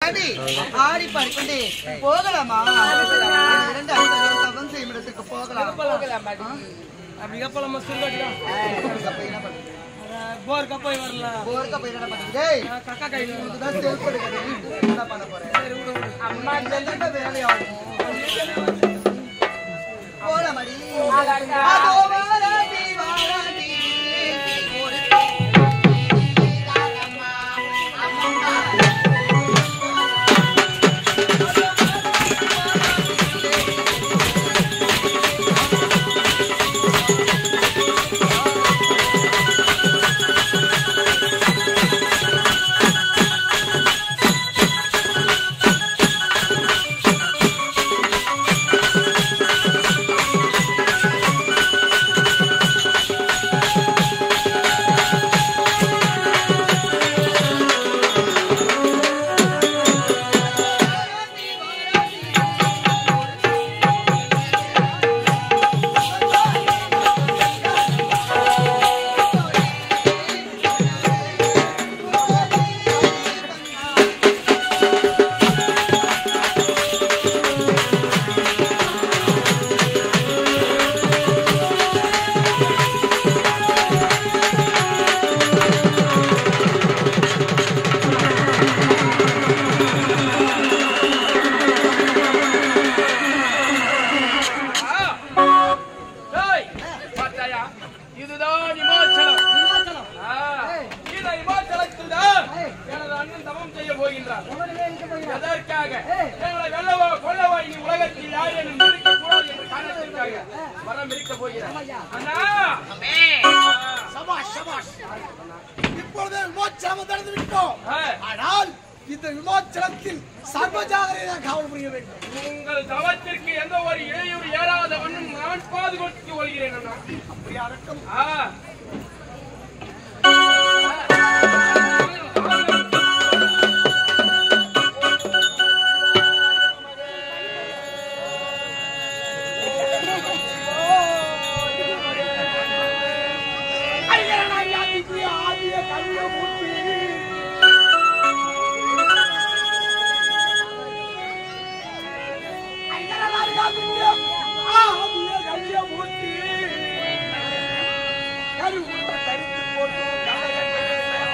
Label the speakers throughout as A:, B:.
A: ஆடி பாடிக்கொண்டே போகலாமா? இரண்டு தவம் செய்யும் இடத்துக்கு போகலாம்.
B: அப்படி கப்பலமா சொல்லுவாடியா போர் கப்பை வரல
A: போர் கப்பை என்ன பண்ணுது?
B: கக்கா கையில
A: தான் செல்ஃப் எடுக்கிறேன். என்ன பண்ண போறேன்? அம்மா ஜெல்லட்ட வேலையாகும். போலாமடி. அதோ வாராடி வாராடி ஒரு
C: உங்கள் தவத்திற்கு எந்த ஒரு இடையூறு ஏறாத வண்ணம் நான் பாதுகாத்து கொள்கிறேன்.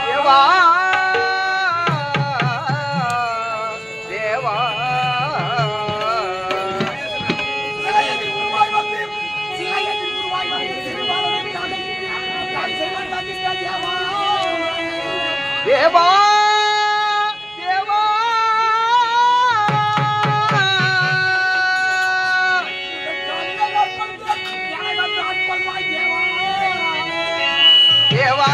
A: தேவா தேவா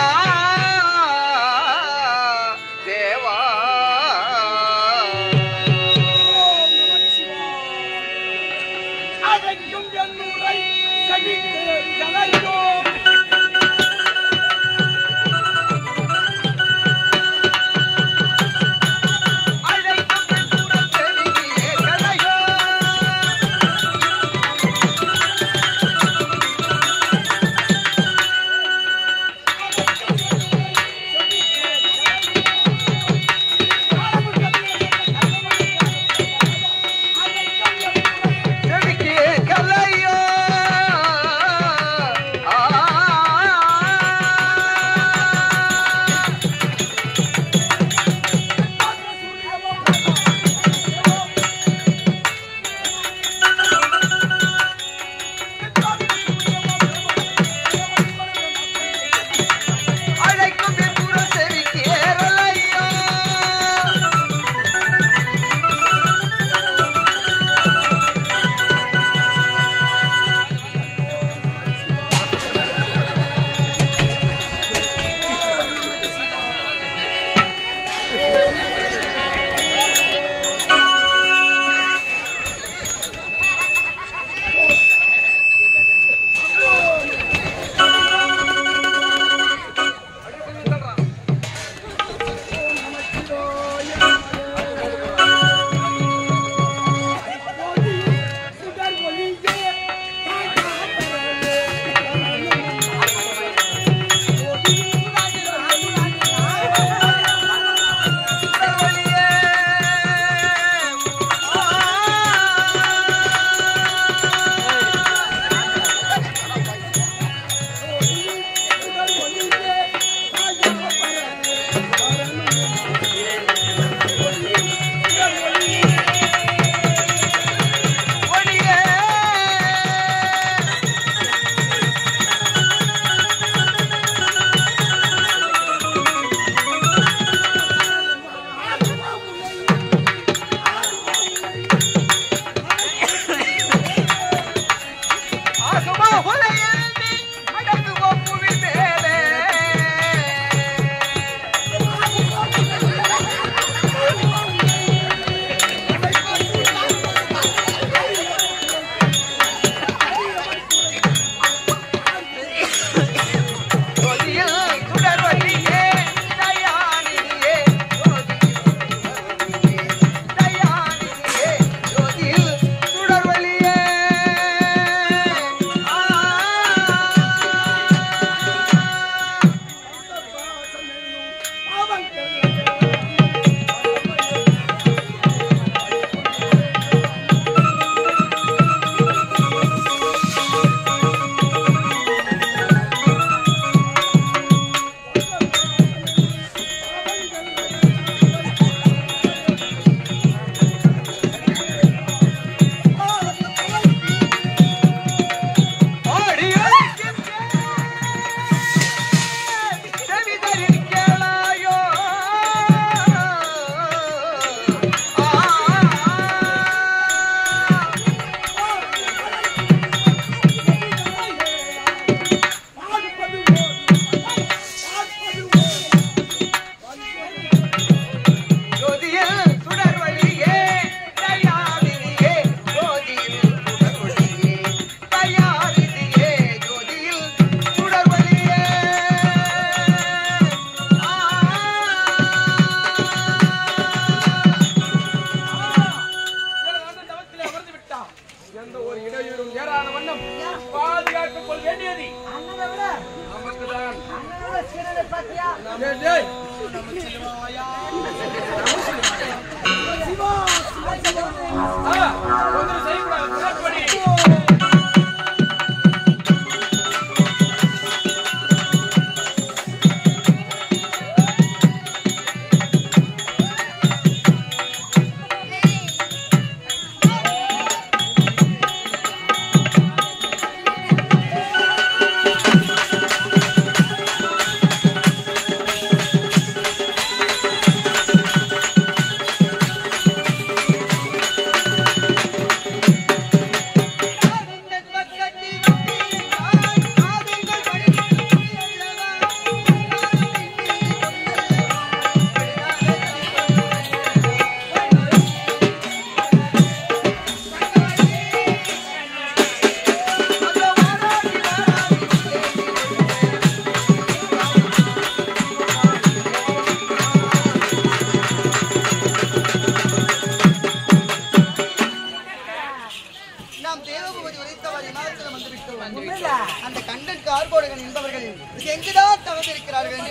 A: கார்கோடகன் என்பவர்கள் எங்குதான் தவந்திருக்கிறார்கள்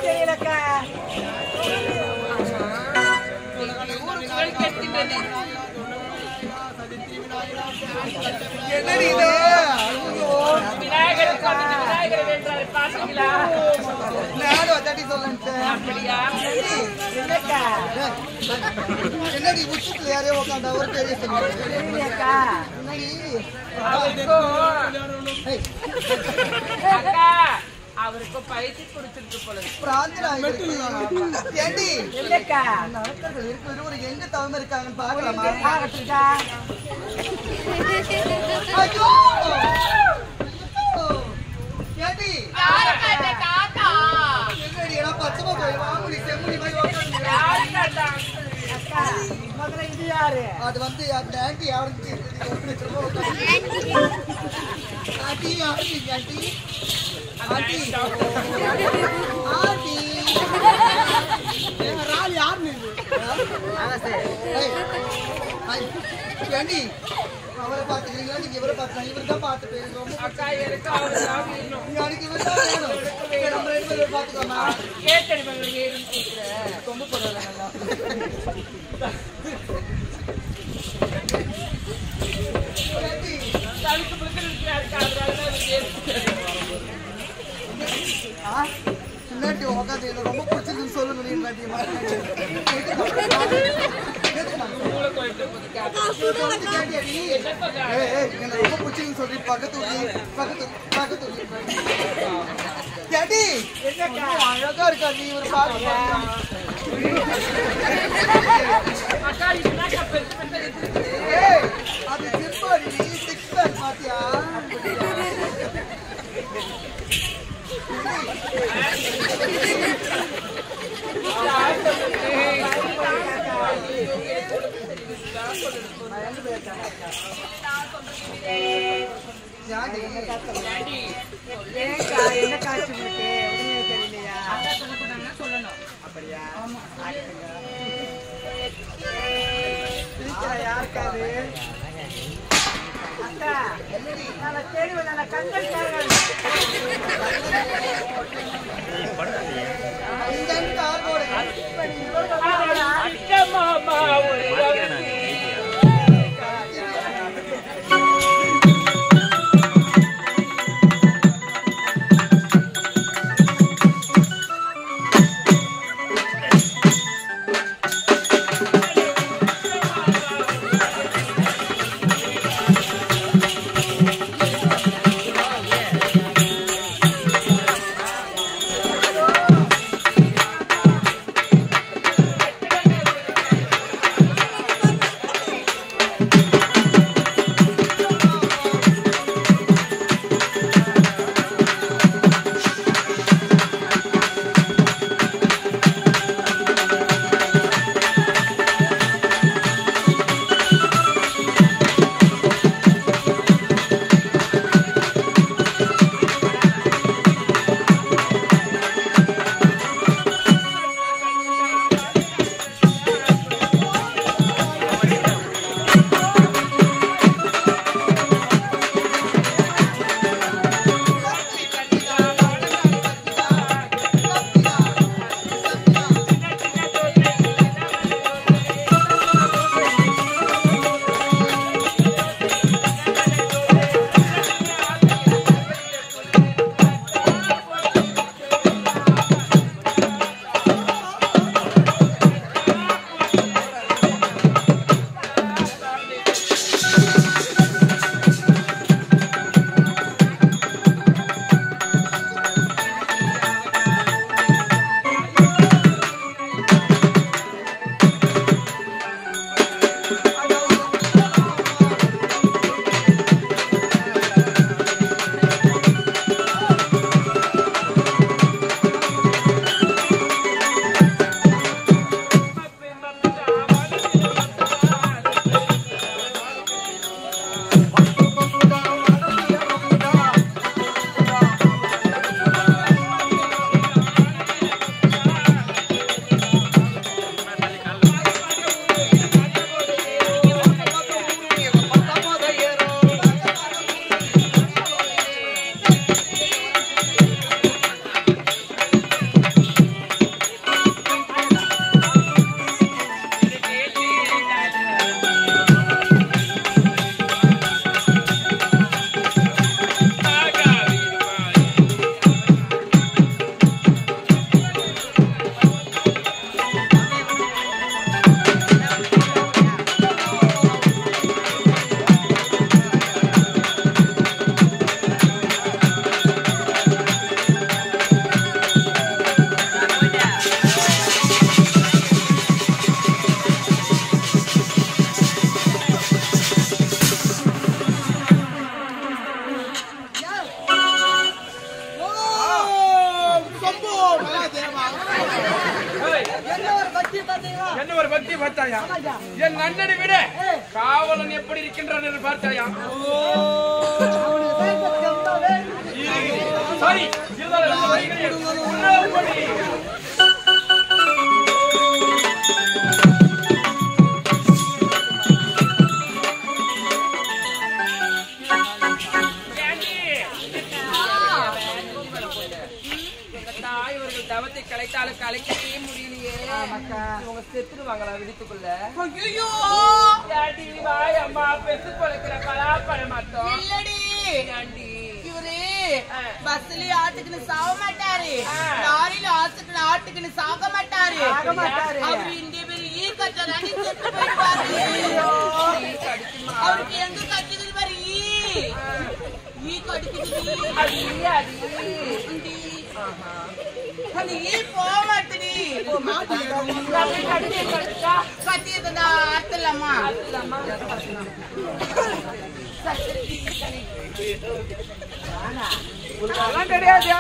D: தெரியலக்கா.
A: என்னடி இது? நானும் அதாட்டி சொல்லேன்.
D: என்னக்கா?
A: என்னடி உச்சத்துல யாரையோ உட்காந்தா ஒரு பெரிய
D: தெரியலக்கா.
E: அவருக்கு பயிற்சி கொடுத்துருக்கு போல
A: ஏண்டி
D: இல்லக்கா.
A: நடக்கர்கள் இருக்கிற ஒரு எங்க தவம் இருக்காங்கன்னு பாக்கலாமா?
D: ஆகட்டும்க்கா.
A: ஐயோ! ஏண்டி? என்னடி எல்லாம் பச்சைமா போய் வாங்குடி செம்முடி மாதிரி உட்காந்து.
D: அக்கா, முதல்ல இது யாரு?
A: அது வந்து அந்த ஆண்டி யாருக்கு aunty aunty aunty aunty aunty ரால் யார் நீங்க? ஆண்டி அவரை பாத்துக்கிறீங்களா? நீங்க இவரை பாத்துக்கலாம். இவரு தான் பாத்து பேசுறோம்.
E: அக்கா எனக்கு அவரு தான் வேணும்.
A: எனக்கு இவர் தான் வேணும். நம்ம ரெண்டு பேரும் பாத்துக்கலாமா?
E: கேட்டடி மகள் வேணும்னு கேட்கிறேன்.
A: ரொம்ப பரவாயில்ல நல்லா. ஆண்டி
E: தடுத்து பிடிச்சிருக்காரு அதனால
A: முன்னாடி உட்காந்து எனக்கு ரொம்ப பிடிச்சிருக்குன்னு சொல்லணும். நீ ரொம்ப பிடிச்சிருக்குன்னு சொல்லி பக்கத்து கேட்டி அழகா இருக்கா நீ ஒரு பாருங்க.
E: அக்கா இதுதான் பெருசு
A: அது சிற்பாடி சிக்ஸ் பேக் பாத்தியா?
D: ஏன்க்கா, என்ன காட்சி உங்களுக்கு? ஒண்ணுமே தெரியலையா?
E: சொல்லணும்.
D: அப்படியா? பிடிக்கிற யாருக்கா அது? அக்கா, நான் தேடுவேன். நான் கண்கள்
E: மாமா ஒரு
C: ஒரு பக்தி பார்த்தாயா? என் அண்ணனை விட காவலன் எப்படி இருக்கின்றான் என்று பார்த்தாயா? சரி, தவத்தை கலைத்தாலும் கலைக்கவே முடியலையே. இவங்க செத்துருவாங்களா விடுத்துக்குள்ள? அம்மா பெத்து பொழைக்கிற கலாப்பட மாட்டோம்.
F: இவரு பஸ்ல ஆட்டுக்குன்னு சாக மாட்டாரு, லாரியில ஆட்டுக்குன்னு சாக மாட்டாரு. அவரு இந்த பேரு ஈ கட்டாரி செத்து போயிடுவாரு. அவருக்கு எங்க கட்டுக்குது பாரு, ஈ கடிக்குது. அந்த ஈ போக மாட்டேடி, கட்டியதுனா அத்தலாமா?
D: கிடையாது.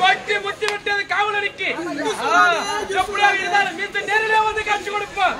C: பட்டி முட்டி விட்டது காவலனுக்கு எப்படியா இருந்தாலும் மீது நேரிலே வந்து காட்சி கொடுப்போம்.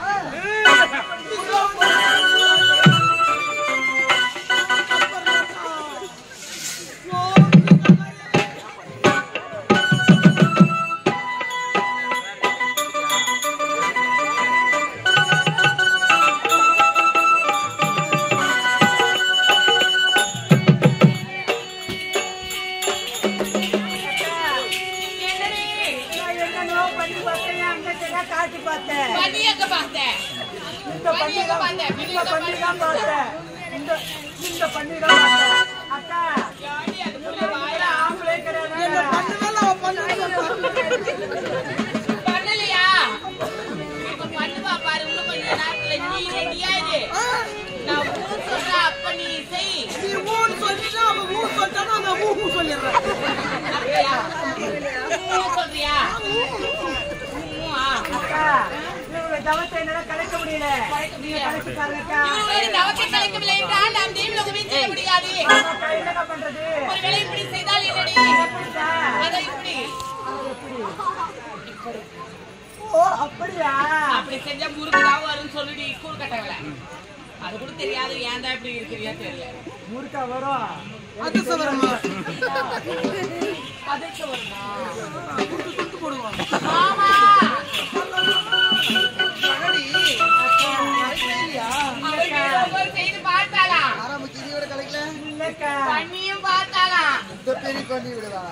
D: தான் பார்த்தேன். இந்த பண்ணிதான் பார்த்தேன். அக்கா
F: யாடி அது புள்ள வாயா
D: ஆம்பளை கிடையாது.
F: பண்ணலையா இப்ப பண்ணுவா பாரு இன்னும் கொஞ்ச நேரத்துல நீ ரெடியா இரு நான் ஊர் சொல்றேன் அப்ப நீ செய்
A: நீ ஊன்னு சொல்லிட்டா அவன் ஊ சொல்லிட்டானா நான் ஊ சொல்லிடுறேன்.
F: அப்படியா ஊர் சொல்றியா ஊவா
D: அக்கா இவங்க தவத்தை என்னால கலைக்க முடியல. நீங்க கலைச்சு பாருங்கக்கா.
F: இவருடைய தவத்தை கலைக்கவில்லை என்றால் நாம் தேவலோகமே செய்ய முடியாது
D: அக்கா என்னக்கா பண்றது?
F: ஒருவேளை இப்படி செய்தால் என்னடி
D: எப்படிக்கா?
F: அதை இப்படி
D: ஓ அப்படியா?
F: அப்படி செஞ்சா முறுக்குதான் வரும்னு சொல்லிடி ஸ்கூல் கட்டவல அது கூட தெரியாது ஏன்டா இப்படி இருக்கிறியா தெரியல
D: முறுக்கா வரும்.
A: அது சவரமா
F: அதுக்கு வருமா
A: துட்டு போடுவான்.
F: ஆமா அவள் செய்து பார்த்தாளா
A: ஆரம்பிச்சு இனியோட கலைக்கல
D: இல்லக்கா.
F: பண்ணியும் பார்த்தாளா
A: இந்த பெரிய பண்ணி விடுவா.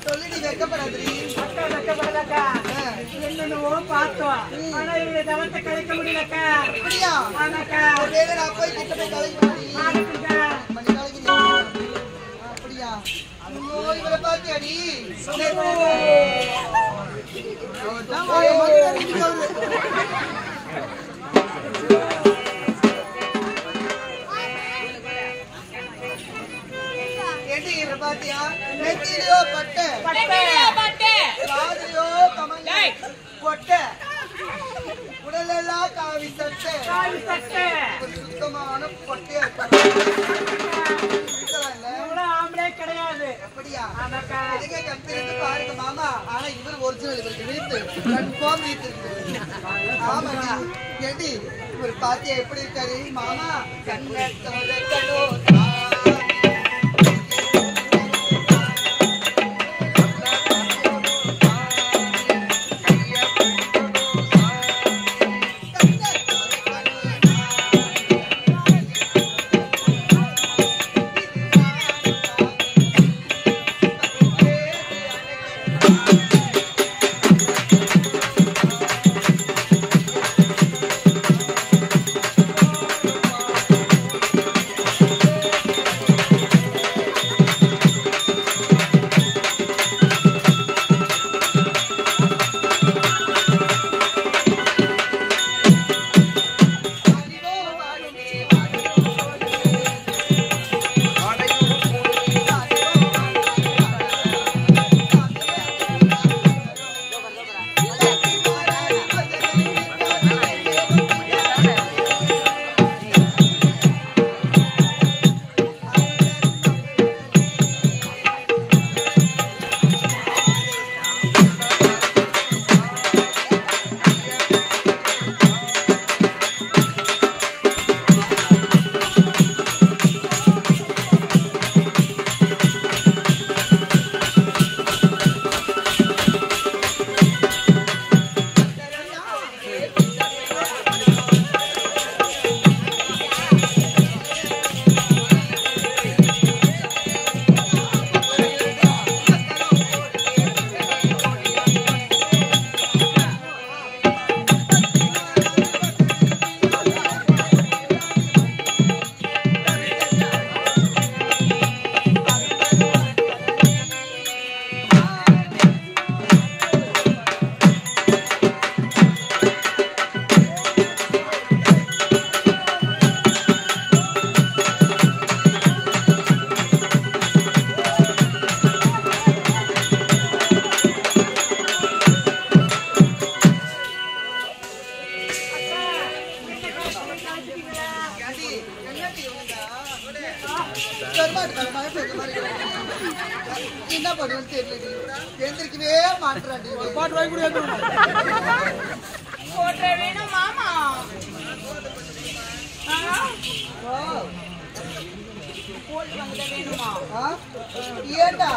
A: சொல்லி நீ வெக்கப்படாதீ.
D: அக்கா வெக்கப்படலக்கா. என்னென்னவோ பார்த்தோம். ஆனா இவங்க தவத்தை கலைக்க முடியலக்கா.
A: அப்படியா?
D: ஆனாக்கா
A: ஒருவேளை நான் போய் கிட்ட போய் கலைக்க
D: ஆனாக்கா
A: மணி கலைக்கிறீங்க. அப்படியா? ஐயோ இவரை பார்த்தியாடி? அவர்தான் வாய மாதிரி அடிச்சுட்டு அவரு. ஏண்டி இவரை பார்த்தியா? நெத்தியிலையோ பட்டை, காதுலையோ கமங்க கொட்டை, உடலெல்லாம் காவி சட்டை,
D: காவி சட்டை.
A: ஒரு சுத்தமான பொட்டையா இருக்காங்க.
D: இவங்களும் ஆம்பளே கிடையாது.
A: அப்படியா?
D: ஆனாக்கா
A: எதுக்கு கத்திருந்து பாருங்க மாமா. ஆனா இவர் ஒரிஜினல், இவருக்கு வீட்டு கன்ஃபார்ம் வீட்டு இருக்கு. ஆமாடி ஏண்டி இவர் பாத்தியா எப்படி இருக்காரு மாமா? கண்ணத்தோட கடோ என்ன பண்ணுவேன்னு தெரியல. எழுந்திருக்கவே மாட்டுறாடி. ஒரு பாட்டு வாங்கி கூட
F: போட்ட வேணும் மாமா போட்டு வாங்கிட்ட வேணுமா
A: ஏண்டா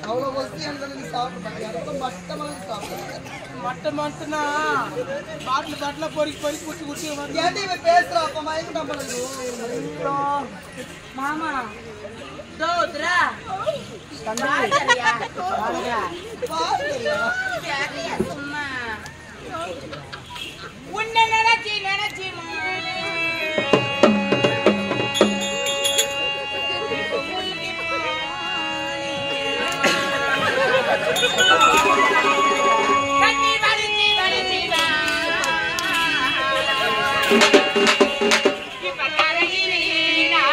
A: அவ்வளவு வசதி எனக்கு நீ சாப்பிட மாட்டேன். மட்டமாக சாப்பிடுறேன்.
B: மட்டன் மட்டும்னா பாட்டில பொறுக்கி குட்டி குட்டி
A: ஏன்டி இவன் பேசுறா? அப்ப மயக்கம் நம்மளுக்கு
D: மாமா
F: தோத்ரா
A: பாருங்க.
F: சரியா சும்மா உன்னை நினைச்சி நினைச்சி கண்ணி வலிச்சி வலிச்சிடா இப்ப கரையிலா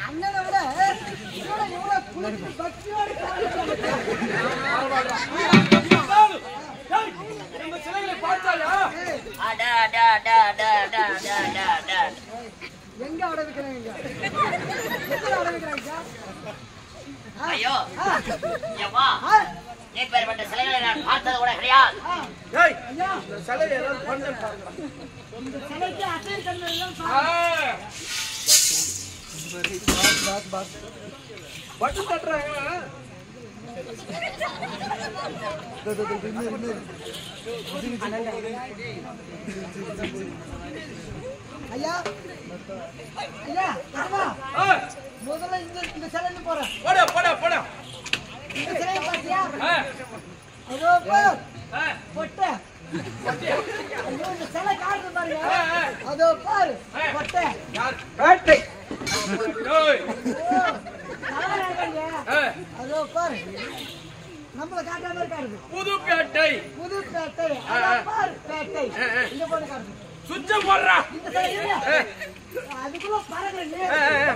A: அண்ணனை விட இவ்வளவு குளிச்சு பக்தியோடு எங்க அட வைக்கிறாங்க
F: ஐயோ ஏமா இப்பேற்பட்ட சிலைகளை நான் பார்த்தது கூட கிடையாது.
B: ஏய் இந்த சிலை ஏதாவது பண்ணு பாருங்க.
D: இந்த சிலைக்கு அசை தன்மை எல்லாம்
B: பாஸ் பட்டு தட்டுறாங்க.
D: ஐயா ஐயா அம்மா முதல்ல இந்த சிலைக்கு போறேன்.
C: போடா போடா போடா.
D: இந்த சிலையை பாத்தியா? அதோ பாரு பொட்டை. ஐயோ இந்த சிலை காட்டு பாருங்க. அதோ பாரு பொட்டை.
B: பேட்டை.
C: ஏய்
D: அதோ பாரு நம்மள காட்டாம இருக்காரு.
C: புதுப்பேட்டை.
D: புதுப்பேட்டை. அதோ பாரு பேட்டை. இங்க போன காட்டு.
C: சுத்தம் போடுறா.
D: இந்த சிலை அதுக்குள்ள பறக்குறீங்க.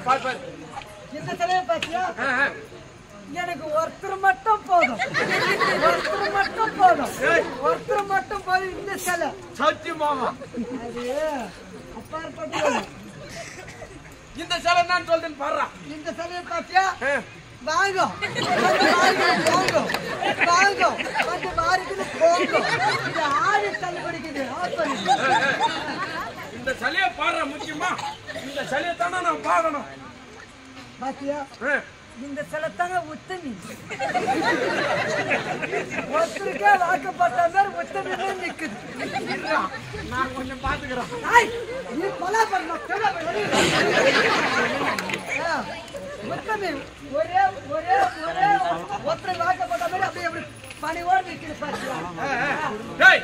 C: பால் பால்.
D: இந்த சிலையை பாத்தியா? எனக்கு ஒருத்தர் மட்டும் போதும். ஒருத்தர் மட்டும் போதும். ஒருத்தர் மட்டும் போதும் இந்த சிலை.
C: சத்தியமாமா
D: அது அப்பாற்பட்ட
C: இந்த சிலை நான் சொல்றேன் பாடுறா.
D: இந்த சிலையை பாத்தியா? வாங்க வாங்க வாங்க வந்து மாறிக்கிட்டு போங்க. இது ஆறு தள்ளி படிக்குது.
C: இந்த சிலையை பாடுற முக்கியமா இந்த சிலையை தானே நான் பார்க்கணும்.
D: பாத்தியா இந்த சிலை தாங்க உத்தமி. ஒருத்தருக்கே வாக்கப்பட்ட மாதிரி உத்தமி தான் நிக்குது.
C: நான் கொஞ்சம் பாத்துக்கிறேன்.
D: நீ கொலை பண்ண உத்தமி ஒரே ஒரே ஒரே ஒருத்தர் வாக்கப்பட்ட மாதிரி அப்படியே அப்படி பணிவோடு நிக்குது. பாத்தியா
C: டேய்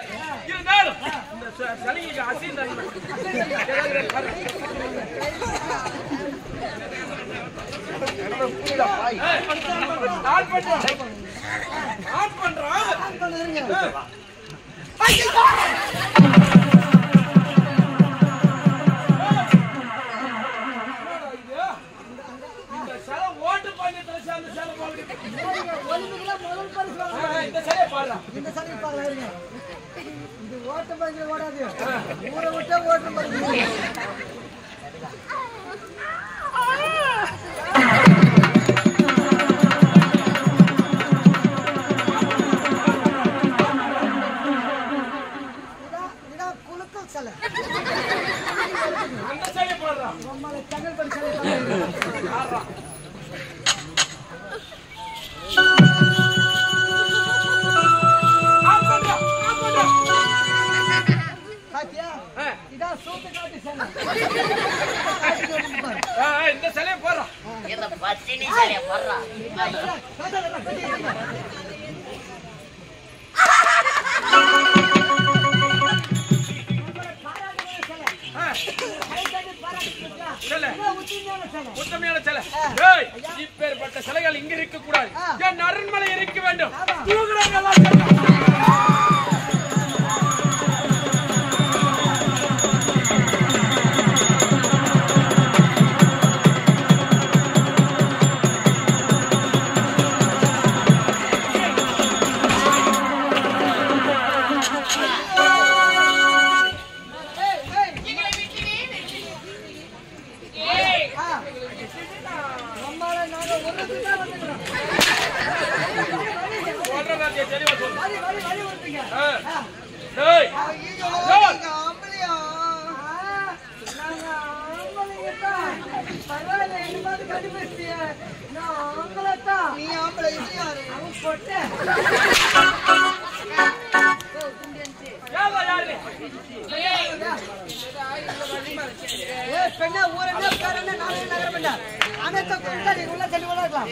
C: இருந்தாலும் இந்த சிலைக்கு அசிந்தன் ஆன் பண்றான். இந்த சிலை ஓட்டு பந்தயத்துல சேர்ந்த சிலை போகுது.
D: ஒலிம்பிக்ல முதல் பரிசு வாங்க.
C: இந்த சிலையை பாடுறா.
D: இந்த சனி பாருங்க. இது ஓட்ட பந்தயம் ஓடாது. ஊரை விட்டா ஓட்டம் பந்தயம். இதான் குலுக்கல் சிலை.
C: அந்த சிலையை பாடுறா.
D: நம்மள தங்கல் படி சிலை
C: பாடுறா.
D: பாத்தியா? இதான் சூத்து காட்டு சிலை.
C: இந்த சிலையை போடுறா.
F: இந்த பத்தினி சிலையை போடுறா.
C: உத்தமையான சிலை. இப்பேற்பட்ட சிலைகள் இங்க இருக்க கூடாது. என் அரண்மனை இருக்க வேண்டும்.
D: நீ ஆம்பளை யாரு? அவன் போட்டு பெண்ணா ஊரே பேரண்ணே நானே நகரம் பண்ண அனைத்து கூட்டா நீ உள்ள தள்ளி வளரலாம்.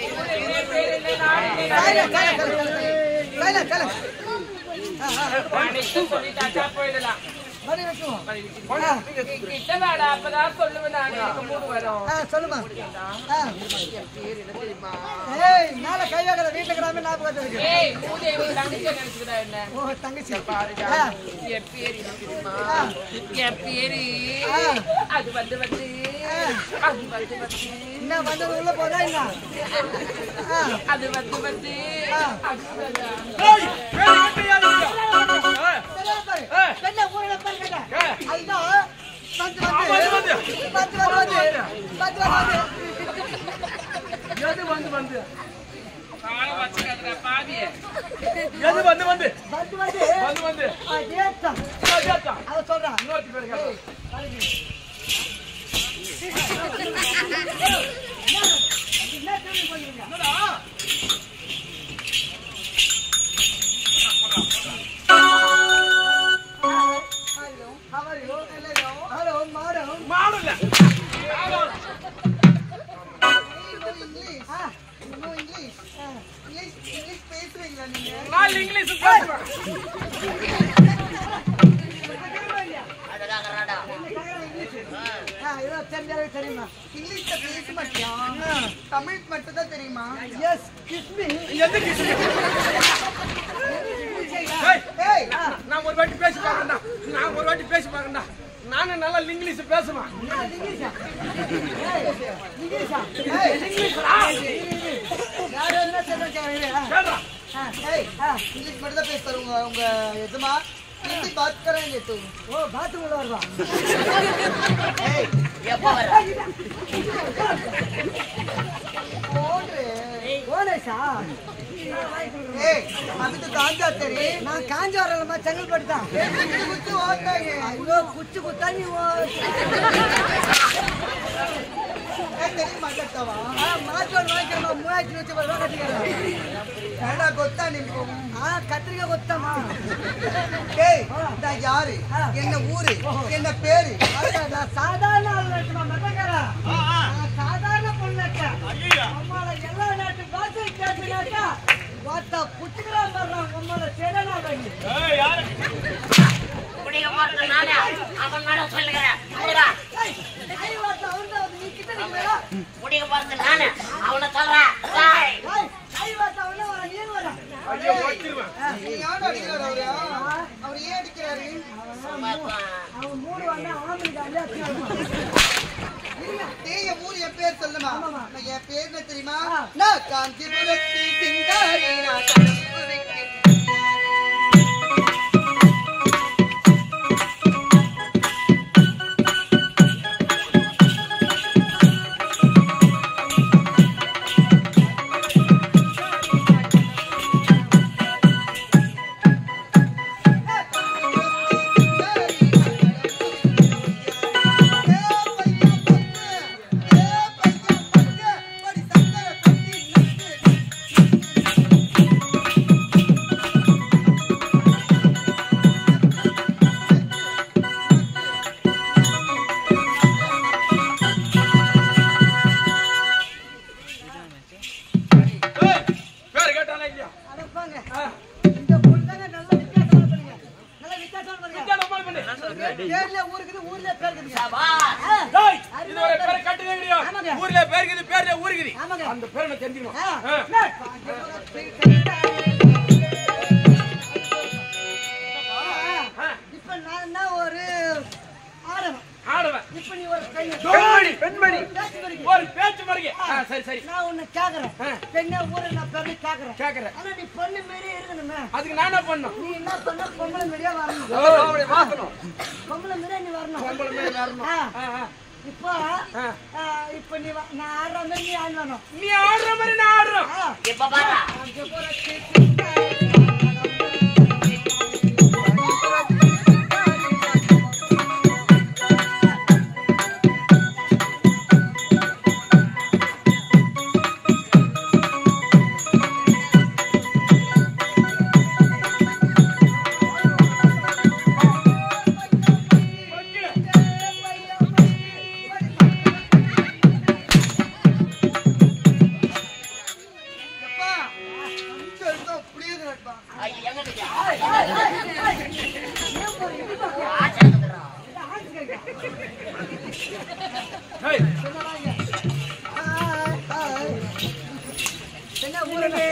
E: போயிடலாம்.
D: மணி வைக்குவோம்.
E: கிட்ட வாடா, அப்பதான் சொல்லுவேன் நான். எனக்கு மூடு வரும்.
D: சொல்லுமா. ஏய் மேல கை வைக்கிற வீட்டுல கிராம ஞாபகம் இருக்கு.
E: ஏய் மூதே உன் தங்கச்சி நினைச்சுக்கிறா என்ன?
D: ஓ தங்கச்சி
E: பாருடா. என் பேரு என்ன தெரியுமா? என் பேரு அது வந்து
D: என்ன வந்தது உள்ள போதா என்ன?
E: அது வந்து
D: பெண்ண ஊரே பாருங்க. அதுதான் வந்து
C: வாய வச்சுக்காதடா பாவி.
B: எது வந்து வந்து
D: வந்து வந்து
B: வந்து வந்து
D: அதேதான்
B: அதான்
D: அவ சொல்றா
B: இன்னொரு பேர் கேளு.
D: என்ன சொல்லி போறீங்க
B: என்னடா
D: How are you? Hello, madam.
B: Madala
A: English பேசுவீங்களா நீங்க?
C: நான் இங்கிலீஷ் பேசுறேன்.
D: தெரியுமா
A: இங்கிலீஷ்ல பேச மாட்டியா? தமிழ் மட்டும் தான் தெரியுமா?
D: எஸ் கிஸ் மீ
B: எந்த கிஸ்
A: ஏய்
B: நான் ஒரு வாட்டி பேசி பார்க்கறேன்டா நானும் நல்லா இங்கிலீஷ் பேசுவேன்
D: இங்கிலீஷா
B: கேளுடா
A: ஏய் இங்கிலீஷ் மட்டும் தான் பேசுறாரு உங்க எஜமா हिंदी बात करेंगे तू
D: ஓ பாத்ரூம் உள்ள வருவா
F: எப்ப வர
D: ஓனேஷா
A: ஏய் अभी तो गांजा तेरी
D: நான் காஞ்ச வரலமா செங்கல்பட்டு தான்
A: कुछ होता है
D: ஐயோ குச்சி குத்தா நீ
A: तेरी मातावा
D: மாட்டோட வாங்கிக்கமா 3000 வச்சு ரூபா கட்டிக்கிறேன்
A: ஏடா கொத்தா நிம்பு
D: கத்திரிக்காய் கொத்தமா
A: ஏய் இந்த யாரு என்ன ஊரு என்ன பேரு
D: நான் சாதாரண ஆள் நட்டுமா மதக்கறா சாதாரண பொண்ணு அம்மால எல்லா நாட்டு பாத்து கேட்டுனாக்கா வாட்டா புச்சுக்கறா வர்றான் அம்மால சேரனா வேண்டி
B: ஏய் யாரு
F: குடிக்க போறது நானே அவன் மேல சொல்லுகிறேன்
D: ஐ வாட்டா அவன்டா நீ கிட்ட நிக்கறா
F: குடிக்க போறது நானே அவனை சொல்றேன் டேய்
D: ஐ வாட்டா அவன வர நீ வர
B: ஐயோ ஓட்டிடுவேன்
A: நீ யாரு அடிக்கிறாரு அவர் ஏன் அடிக்கிறாரு
D: அவன் மூணு வந்தா ஆமிக்கு அடியாச்சு
A: டேய் என் ஊர் என் பேர் சொல்லுமா நான் என் பேர் என்ன தெரியுமா நான் காஞ்சிபுரத்து சிங்காரி நான் கணபுரைக்கு
B: பேர் கேட்டாலே இல்லையா
D: அடப்பாங்க இந்த பொண்ணுங்க நல்ல வித்தியாசமா பண்ணுங்க நல்ல வித்தியாசமா பண்ணுங்க
B: இங்க நம்ம பண்ணு
D: பேர்ல ஊருக்கு ஊர்ல பேர் இருக்குங்க
B: டேய் இது ஒரு பேர் கட்டுதே இல்லையா
D: ஆமாங்க.
B: ஊர்ல பேர் இருக்குது பேர்ல ஊருக்கு
D: ஆமாங்க.
B: அந்த பேரை நான் தெரிஞ்சுக்கணும்
D: இப்ப நான் தான் ஒரு ஆடவன்
B: ஆடுவேன்
D: இப்ப நீ ஒரு
B: பெண்மணி ஒரு பேச்சு மறிக்க சரி சரி
D: நான் உன்னை கேக்குறேன் பெண்ணே ஊரை நான் பேரு கேக்குறேன்
B: கேக்குறேன்
D: ஆனா நீ பொண்ணு மாரியே இருக்கணுமே
B: அதுக்கு நான் என்ன பண்ணணும்
D: நீ என்ன பண்ண பொம்பளை மாரியே வரணும்
B: அப்படி வாசணும்
D: பொம்பளை மாரியே நீ வரணும்
B: பொம்பளை மாரி வரணும்.
D: ஆ. இப்போ இப்ப நீ நான் ஆடுற மாதிரி நீ ஆடணும்
B: நீ ஆடுற மாதிரி நான் ஆடுறோம்
F: இப்ப பாரு
A: எப்பா இங்க இருந்தா அப்படியே நடப்பா
F: ஐயா எங்க கிட்ட
D: ஏன் போற இப்படி பாக்கியா
F: ஆச்சா இருக்குறா
D: ஆச்சு கேக்க
B: ஏய்
D: என்ன ஊரே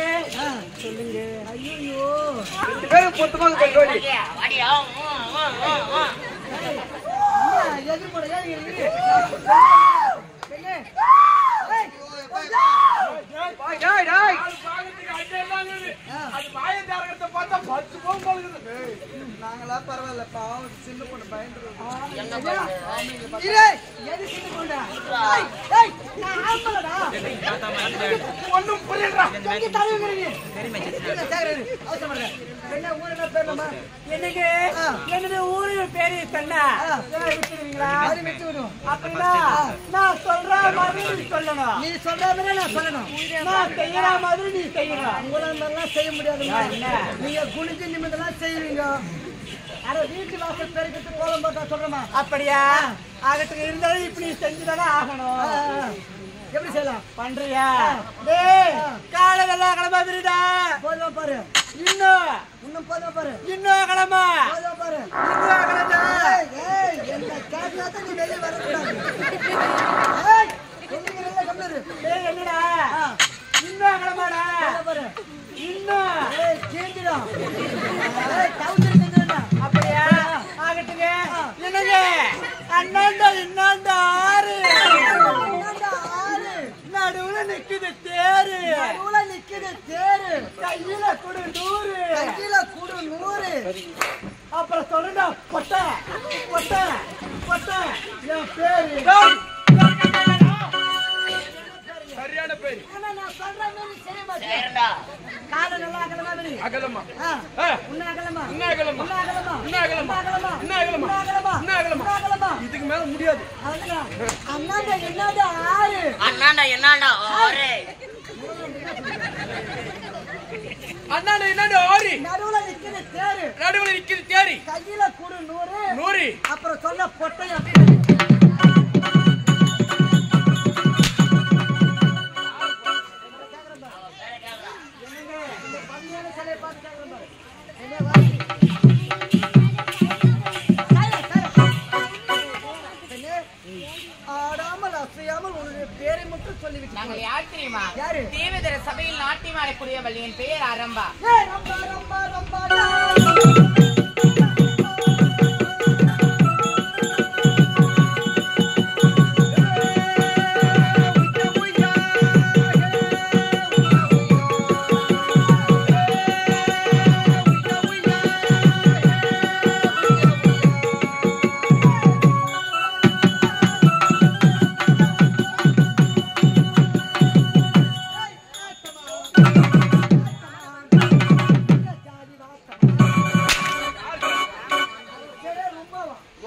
D: சொல்லுங்க ஐயோ
B: ரெண்டு பேரும் பொத்துமாக போய் ஓடி
F: வாடியா
D: எதிர்பட ஏறி
B: டேய் டேய் பாகத்துக்கு அட்டை எல்லாம் இருக்குது அது மாயம் தேரகத்தை பார்த்தா 10 போகும் போகுது
A: நாங்களா அதெல்லாம் பரவாயில்ல பாவம் சின்ன பொண்ணு பயந்துருவோம்.
D: எது சின்ன பொண்ணு? ஏய் நான் ஆம்பளடா.
B: ஒண்ணும் புரியலடா.
D: தங்கி தருவீங்க. இல்ல சேகரே அவசரப்படாத. என்ன ஊரோட பேர்லமா? என்னங்க என்னது ஊரு பேரு சொன்னா விட்டுடுவீங்களா? அது விட்டு விடுவோம். அப்படின்னா நான் சொல்ற மாதிரி சொல்லணும். நீ சொல்ற மாதிரி நான் சொல்லணும். நான் செய்யற மாதிரி நீ செய்யணும். உங்களால செய்ய முடியாதுங்க. நீங்க குளிச்சு நிமிடம்லாம் செய்வீங்க. அட வீட்டு வாசல் பெருக்கிட்டு கோலம் போட்டா சொல்றமா? அப்படியா? ஆகட்டுக்கு இருந்தாலும் இப்படி செஞ்சுதானே ஆகணும். எப்படி செய்யலாம்? பண்றியா? டேய் காலையில கிளம்ப விடுடா. போதுமா பாரு. இன்னும் போதுமா பாரு. இன்னும் கிளம்ப. போதுமா பாரு. இன்னும் கிளம்ப. ஏய் என்ன கேட்காத நீ வெளிய வர கூடாது. ஏய் எங்க வெளிய கம்மிரு. டேய் என்னடா? இன்னும் கிளம்படா. போதுமா பாரு. இன்னும் ஏய் கேந்திரா. ஏய் தவுசர் செஞ்சடா. அப்படியே ஆகட்டுங்க. என்னங்க? அண்ணாண்டா இன்னாண்டா ஆறு. நடுவுல நிக்குது தேரு. நடுவுல நிக்குது தேரு. கையில குடு 100. கையில குடு 100. அப்புறம் சொல்லுடா கொட்டை கொட்டை கொட்டை என் பேரு.
C: சரியான பேரு.
D: ஆனா நான் சொல்ற மாதிரி செய்ய மாட்டேன். கால நல்லா அகலமா விடு.
C: அகலமா.
D: உன்ன அகலமா.
C: இன்ன அகலமா.
D: உன்ன அகலமா.
C: இன்ன அகலமா. இன்ன அகலமா.
D: உன்ன அகலமா.
C: இன்ன அகலமா.
D: உன்ன அகலமா.
C: இதுக்கு மேல முடியாது.
D: அவ்வளவுதான். அண்ணாடா என்னடா ஆறு.
F: அண்ணாண்டா என்னடா ஆறு.
C: அண்ணாடா என்னடா ஆறு.
D: நடுவுல நிக்குது தேரு.
C: நடுவுல நிக்குது தேரி.
D: கையில குடு 100.
C: 100.
D: அப்புறம் சொல்ல பொட்டை ஆடாமல் அசையாமல் உன்னுடைய பேரை மட்டும் சொல்லிவிட்டு
F: நாங்கள் யார் தெரியுமா?
D: யாரு?
F: தேவதர சபையில் நாட்டியம் ஆடக்கூடியவள். என் பெயர் அரம்பா.
D: ரம்பா ரம்பா ரம்பா.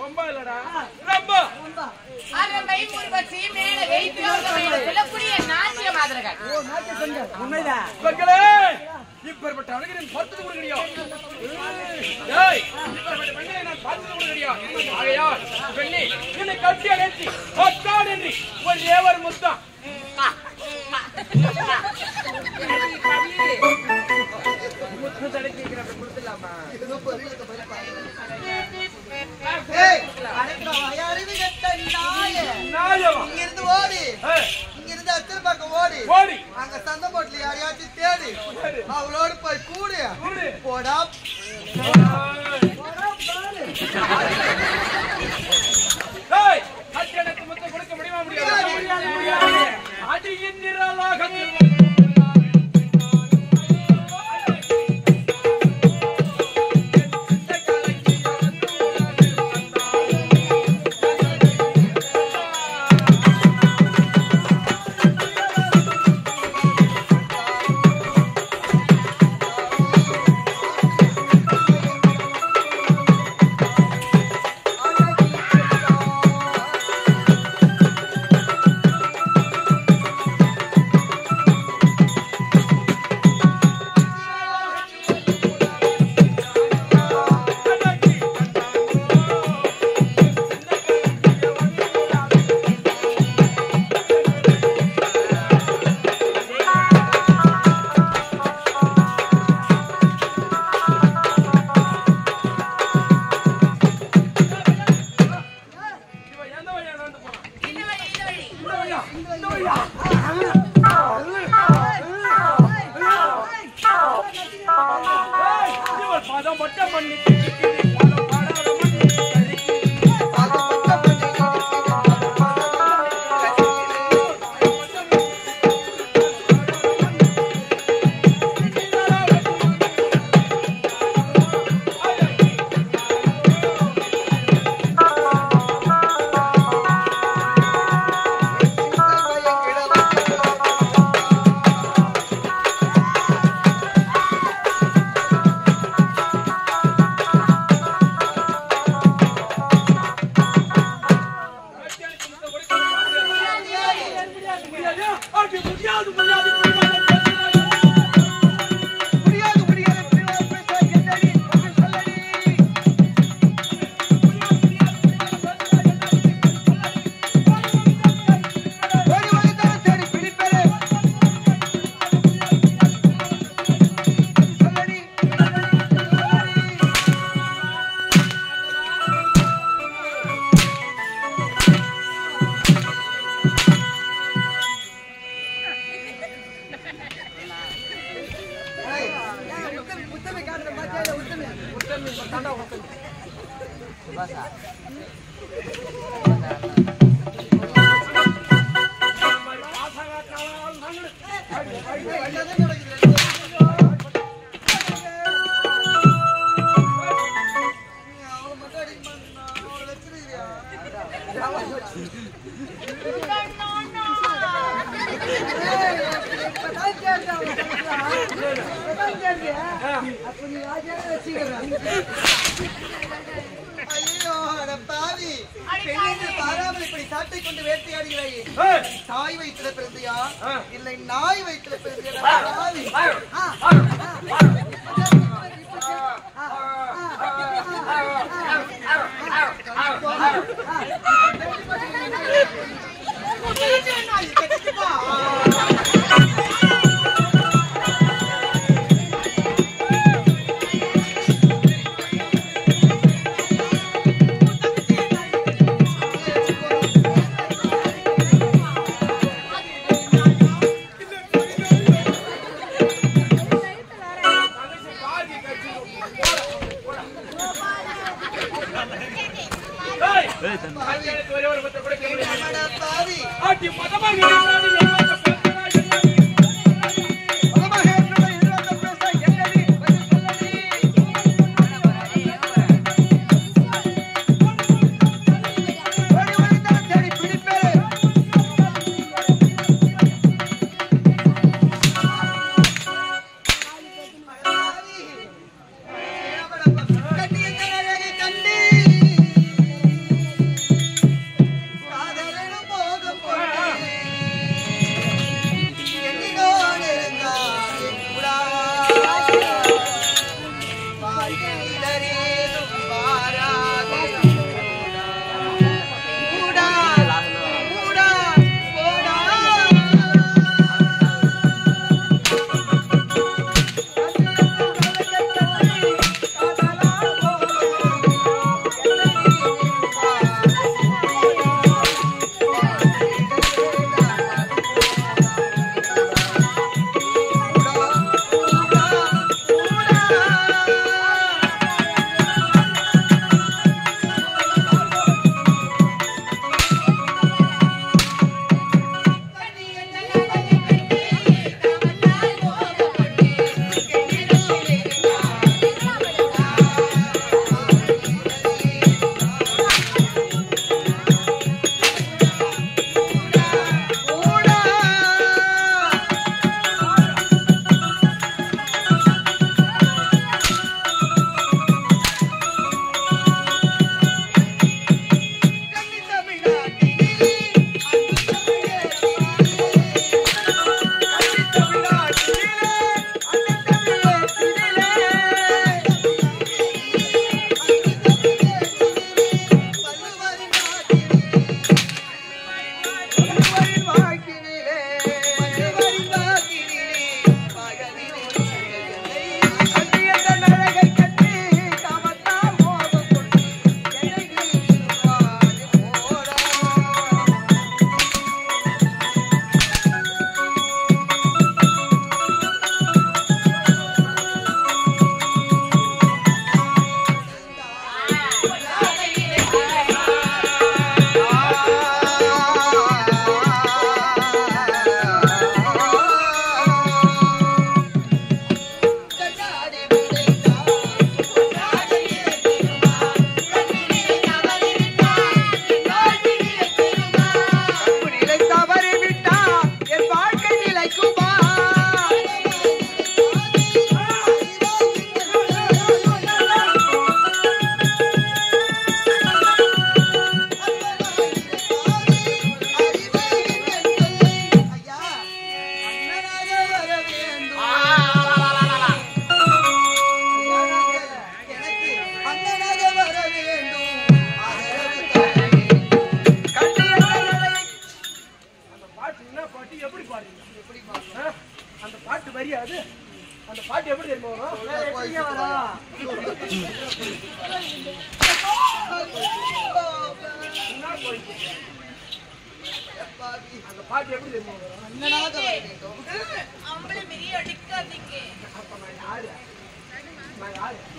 C: ரொம்ப இல்லடா. ரொம்ப.
F: அரம்பை முர்வசி மேல வைத்து சொல்லக்கூடிய நாட்டிய மாதிரர்கள்.
D: ஓ நாட்டிய பெண்கள். உண்மைதான்.
C: மக்களே இப்பேற்பட்ட அழகை பார்த்தது கூட கிடையாது. ஏய் இப்பேற்பட்ட பெண்ணை நான் பார்த்தது கூட கிடையாது. ஆகையால் பெண்ணே என்னை கட்டி அணைத்து ஒட்டான் என்று ஒரு ஏவர் முத்தம். முத்து தடுக்கிற கொடுத்துலாமா?
A: ஏய் அறிவு கெட்ட நாயே.
C: நாயவா.
A: இங்கிருந்து ஓடி. இங்கிருந்து அச்சல் பக்கம் ஓடி.
C: ஓடி.
A: அங்க சந்த போட்டுல யாரையாச்சும் தேடி அவளோடு போய் கூடு. போடா.
C: ஏய் அச்சனத்து முத்தம் கொடுக்க முடியுமா? முடியாது. அது இந்திரலோகத்தில்
A: ஐயோ அட பாவி பெண்ணிற்கு பாராமல் இப்படி சாட்டை கொண்டு வேட்டையாடுகிறாய் தாய் வயிற்றுல பிறந்தியா இல்லை நாய் வயிற்றுல பிறந்தியா பாவி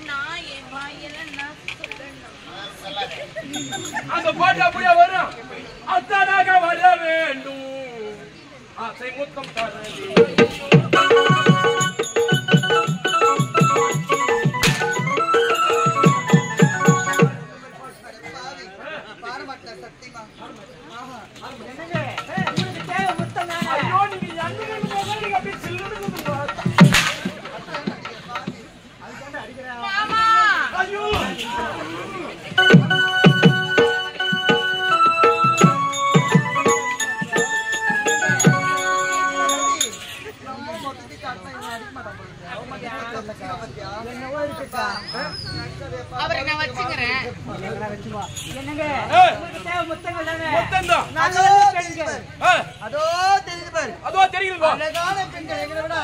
F: நான் என் வாயில நான்
C: அந்த பாட்டு அப்படியே வரும். அத்தானாக வர வேண்டும் ஆசை முத்தம் தர
F: அவரை நான் வச்சுக்கிறேன்.
D: என்னங்க முத்தங்கள் தானே
A: அதோ தெரியுது பாரு.
C: அதோ தெரியுது
A: அழகான பெண்கள் எங்களை விட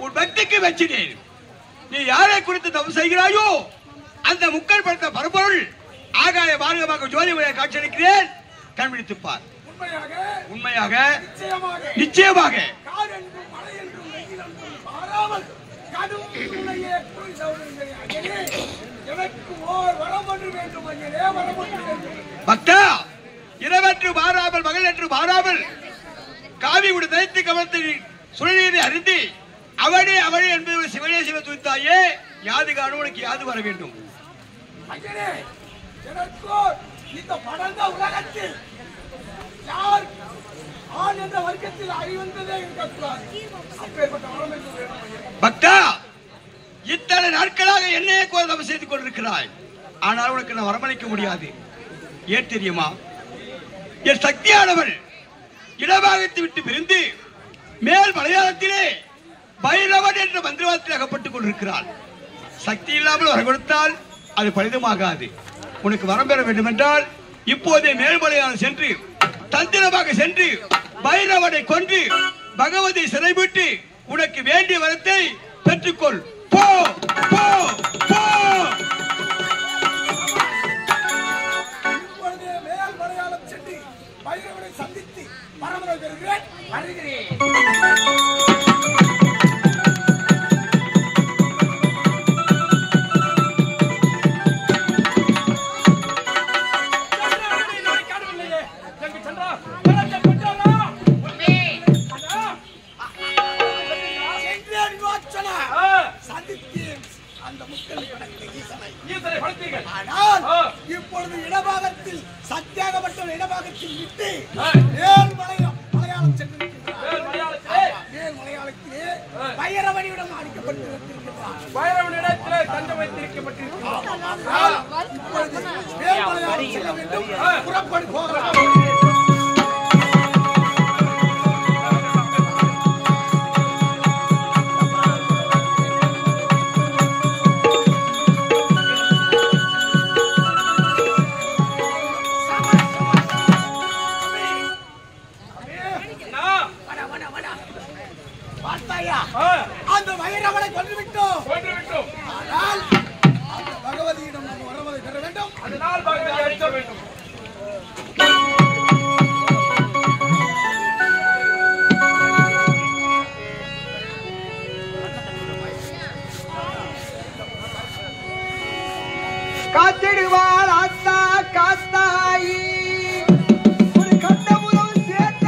G: உன் பக்திக்கு வச்சினேன். நீ யாரை குறித்து தவம் செய்கிறாயோ அந்த முக்கல் படுத்த பரம்பொருள் ஆகாய மார்க்கமாக ஜோதிமலையை காட்சியளிக்கிறேன். கண்பிடித்துப்பார். உண்மையாக நிச்சயமாக பக்தா, இரவற்று மாறாமல் மகள் என்று மாறாமல் காவி உடு தைத்து கவலத்தை சுழலியதை அறிந்து அவனே அவனே என்பது சிவனே சிவ துய்த்தாயே யாது காணுவனுக்கு யாது வர வேண்டும்.
B: இந்த படர்ந்த உலகத்தில் யார் ஆண் என்ற வர்க்கத்தில் அறிவந்ததே இருக்கக்கூடாது. அப்பேற்பட்ட வரம்பு
G: பக்தா, இத்தனை நாட்களாக என்னையே கோதம் செய்து கொண்டிருக்கிறாய். ஆனால் உனக்கு நான் வரமளிக்க முடியாது. ஏன் தெரியுமா? என் சக்தியானவள் இடபாகத்தை விட்டு பிரிந்து மேல் மலையாளத்திலே பைரவன் என்ற மந்திரவாதத்தில் அகப்பட்டுக் கொண்டிருக்கிறாள். சக்தி இல்லாமல் வர கொடுத்தால் அது பலிதமாகாது. உனக்கு வரம் பெற வேண்டும் என்றால் இப்போதே மேல்மலையாளம் சென்று தந்திரமாக சென்று பைரவனை கொன்று பகவதி சிறைவிட்டு உனக்கு வேண்டிய வரத்தை பெற்றுக்கொள். போ போ போ.
B: இப்பொழுது மேல் மலையாளம் சென்று பைரவனை சந்தித்து பரமரை பெறுகிறேன். வருகிறேன். இப்பொழுது இடபாகத்தில் சத்தியாகப்பட்ட இடபாகத்தில் விட்டு மேல் மலையாளம் சென்றிருக்கிறார். மேல் மலையாளத்திலே பைரவனிடம் அடிக்கப்பட்டிருக்கிறார்.
C: பைரவனிடத்திலே தஞ்சம் வைத்திருக்கப்பட்டிருக்கிறார்.
B: இப்பொழுது மேல் மலையாளம் செல்ல வேண்டும். புறப்படி போகலாம். அந்த வைரவனை கொன்றுவிட்டோம். ஆனால் அந்த பகவதியிடம் வரவதை பெற வேண்டும்.
C: அதனால் பகவதி அழிக்க வேண்டும்.
A: காத்திடுவாள் ஆத்தா காத்தாயி ஒரு கண்ட உறவு சேர்த்து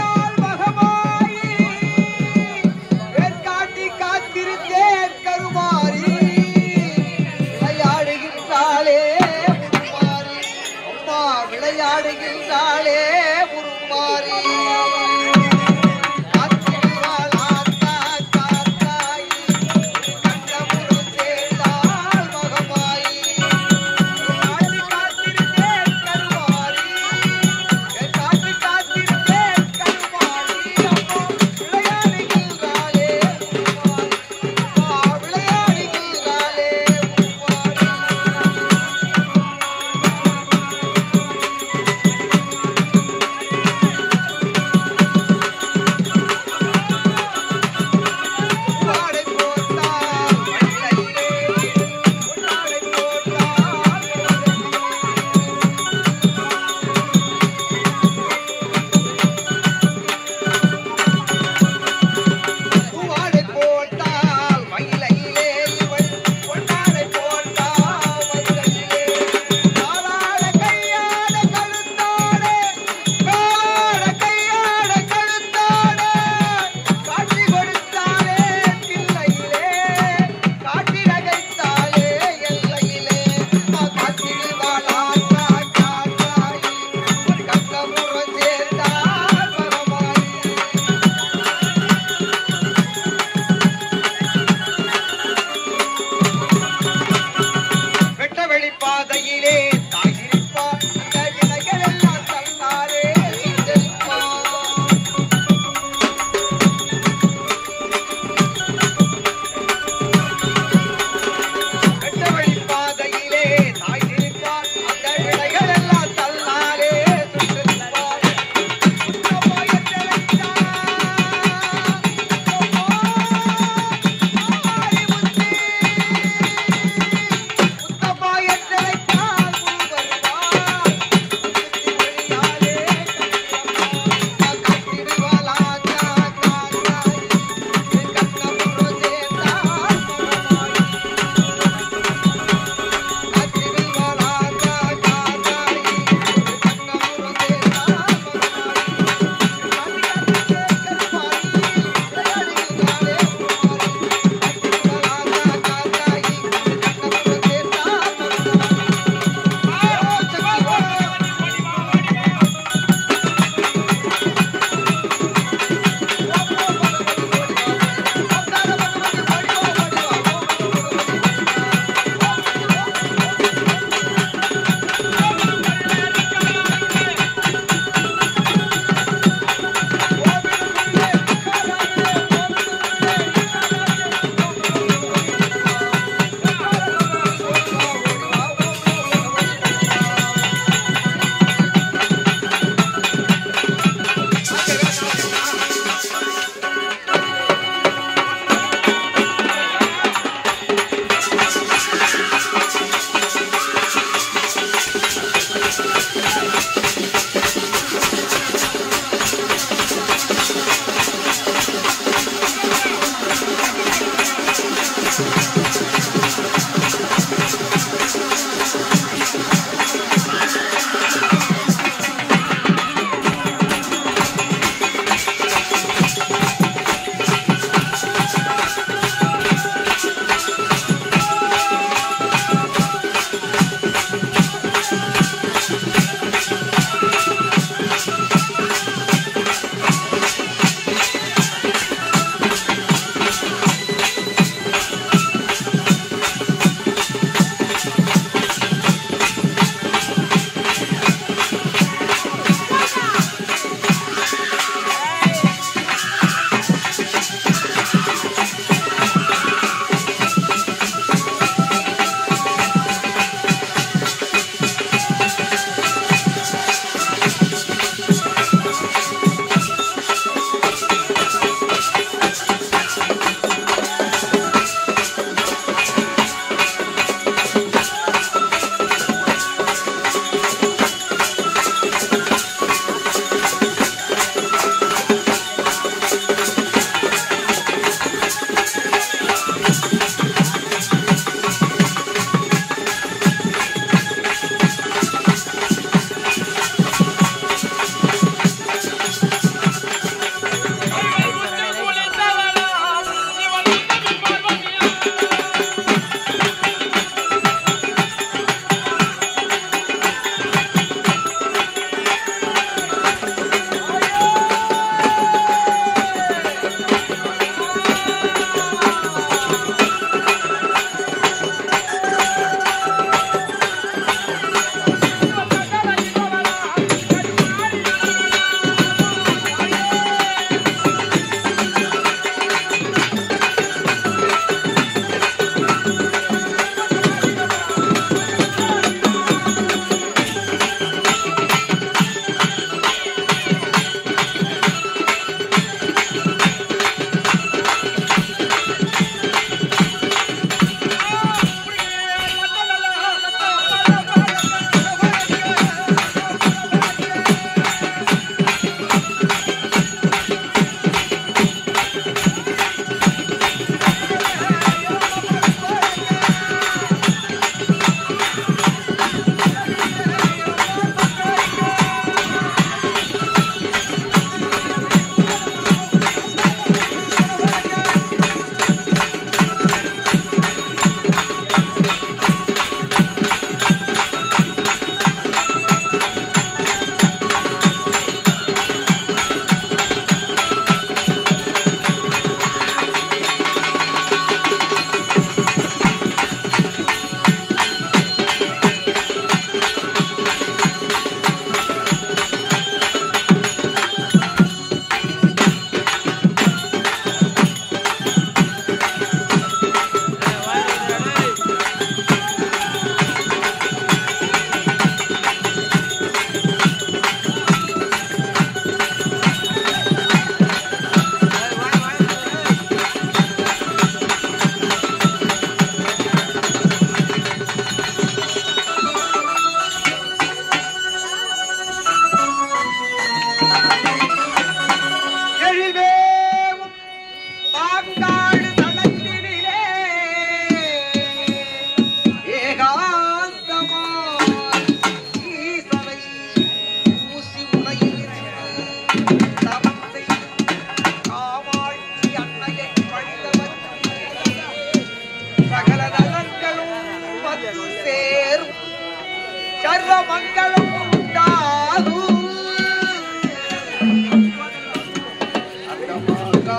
A: ஆ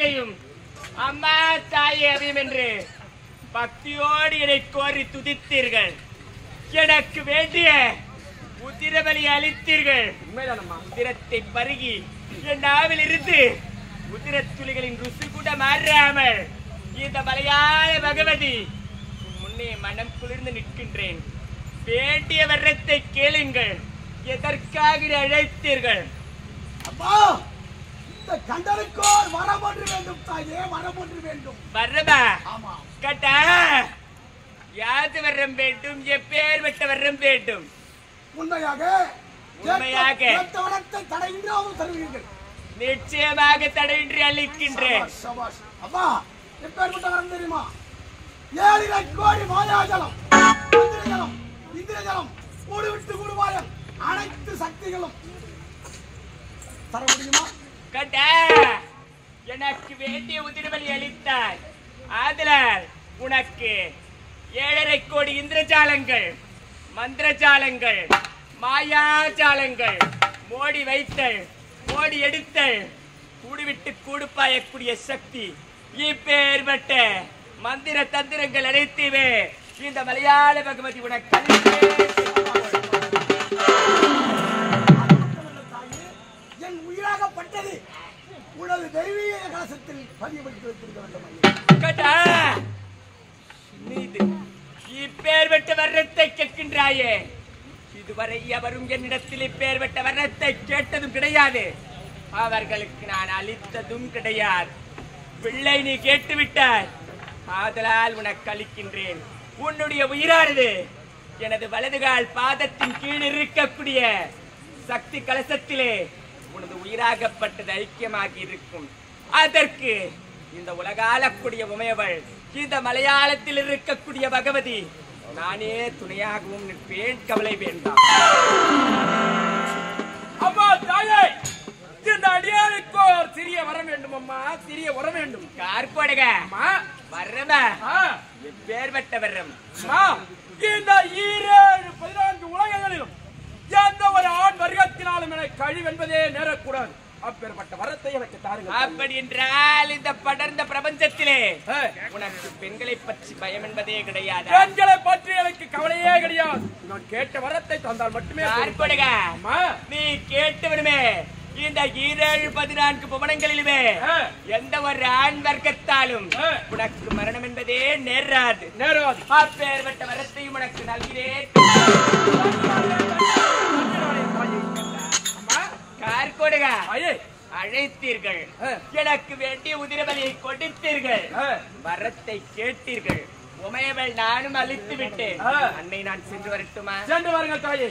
E: அன்னையும் அம்மா தாயே அபியும் என்று பக்தியோடு என்னை கோரி துதித்தீர்கள். எனக்கு வேண்டிய உதிரபலி அளித்தீர்கள். உதிரத்தை பருகி என் நாவில் இருந்து உதிர துளிகளின் ருசி கூட மாறாமல் இந்த மலையாள பகவதி முன்னே மனம் குளிர்ந்து நிற்கின்றேன். வேண்டிய வரத்தை கேளுங்கள். எதற்காக அழைத்தீர்கள்?
B: அப்பா, இந்த கண்டனுக்கோ வரம் ஒன்று வேண்டும் தாயே, வரம் ஒன்று வேண்டும்.
E: வரமா?
B: ஆமா.
E: கேட்டா யாது வரம் வேண்டும்? எப்பேர் விட்ட வரம் வேண்டும்?
B: உண்மையாக
E: உண்மையாக
B: வரத்தை தடையின்றி அவர்கள் தருவீர்கள்.
E: நிச்சயமாக தடையின்றி அளிக்கின்றேன்.
B: சபாஷ், சபாஷ். அப்பா, எப்பேற்பட்ட வரம் தெரியுமா? 7 கோடி மாயாஜலம், இந்திரஜலம், இந்திரஜலம், கூடு விட்டு கூடுவாயம், அனைத்து சக்திகளும் தர முடியுமா?
E: கேட்டா எனக்கு வேண்டிய உதிரபலி அளித்தாய். ஆதலால் உனக்கு 7.5 கோடி இந்திரஜாலங்கள், மந்திரஜாலங்கள், மாயாஜாலங்கள், மோடி வைத்தல், மோடி எடுத்தல், கூடுவிட்டு கூடு பாயக்கூடிய சக்தி, இப்பேற்பட்ட மந்திர தந்திரங்கள் அனைத்துமே இந்த மலையாள பகவதி உனக்கு
B: என் உயிராகப்பட்டது உனது தெய்வீக கலசத்தில் பதியப்பட்டு வைத்திருக்க வேண்டும்.
E: கேட்டா நீது இப்பேற்பட்ட வர்ணத்தை கேட்கின்றாயே. இதுவரை எவரும் என்னிடத்தில் இப்பேற்பட்ட வர்ணத்தை கேட்டதும் கிடையாது. அவர்களுக்கு நான் அளித்ததும் கிடையாது. பிள்ளை நீ கேட்டுவிட்டாய். ஆதலால் உனக்கு அளிக்கின்றேன். உன்னுடைய உயிரானது எனது வலதுகால் பாதத்தின் கீழ் இருக்கக்கூடிய சக்தி கலசத்திலே உனது உயிராகப்பட்டது ஐக்கியமாகி இருக்கும். அதற்கு இந்த உலகாளக்கூடிய உமையவள், இந்த மலையாளத்தில் இருக்கக்கூடிய பகவதி நானே துணையாகவும் நிற்பேன். கவலை வேண்டாம்.
C: அம்மா தாயே, இந்த அடியாருக்கு ஒரு சிறிய வரம் வேண்டும். அம்மா, சிறிய வரம் வேண்டும்.
E: கார்கோடக
C: அம்மா,
E: வரமா?
C: ஆ,
E: எப்பேற்பட்ட வரம்?
C: அம்மா, இந்த 14 உலகங்களிலும் எந்த ஒரு ஆண் வர்க்கத்தினாலும் எனக்கு கழிவென்பதே நேரக்கூடாது. அப்பேற்பட்ட வரத்தை எனக்கு தாருங்கள்.
E: அப்படி என்றால் இந்த படர்ந்த பிரபஞ்சத்திலே உனக்கு பெண்களை பற்றி பயம் என்பதே கிடையாது.
C: பெண்களை பற்றி எனக்கு கவலையே கிடையாது. நான் கேட்ட வரத்தை தந்தால் மட்டுமே
E: கார்கோடக
C: அம்மா,
E: நீ கேட்டவனுமே இந்த 14 புவனங்களிலுமே எந்த ஒரு ஆண் வர்க்கத்தாலும் உனக்கு மரணம் என்பதே நேராது.
C: நேராது.
E: அப்பேற்பட்ட வரத்தையும் உனக்கு நல்கிறேன்.
C: அம்மா,
E: கார்கோடக
C: ஐயே,
E: அழைத்தீர்கள். எனக்கு வேண்டிய உதிரபலியை கொடுத்தீர்கள். வரத்தை கேட்டீர்கள். உமையவள் நானும் அழித்து விட்டேன். அன்னை நான் சென்று வரட்டுமா?
C: சென்று வாருங்கள் தாயே.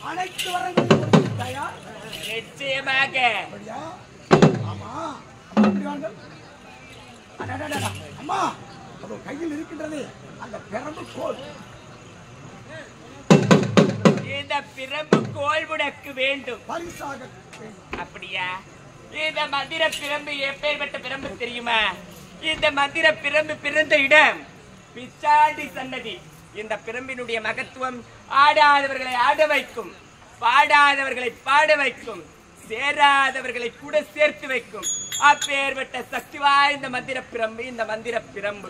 B: அனைத்து வரங்களும் கொடுத்தாயா?
E: நிச்சயமாக.
B: அப்படியா? ஆமா. அம்மா, இப்படி வாங்க. அடடடடா. அம்மா, அது கையில் இருக்கின்றது அந்த பிரம்பு கோல்.
E: இந்த பிரம்பு கோல் உனக்கு வேண்டும்.
B: பரிசாக வேண்டும்.
E: அப்படியா? இந்த மந்திர பிரம்பு எப்பேற்பட்ட பிரம்பு தெரியுமா? இந்த மந்திர பிரம்பு பிறந்த இடம் பிச்சாண்டி சன்னதி. இந்த பிரம்பினுடைய மகத்துவம் ஆடாதவர்களை ஆட வைக்கும், பாடாதவர்களை பாட வைக்கும், சேராதவர்களை கூட சேர்த்து வைக்கும். அப்பேற்பட்ட சக்தி வாய்ந்த மந்திர பிரம்பு இந்த மந்திர பிரம்பு.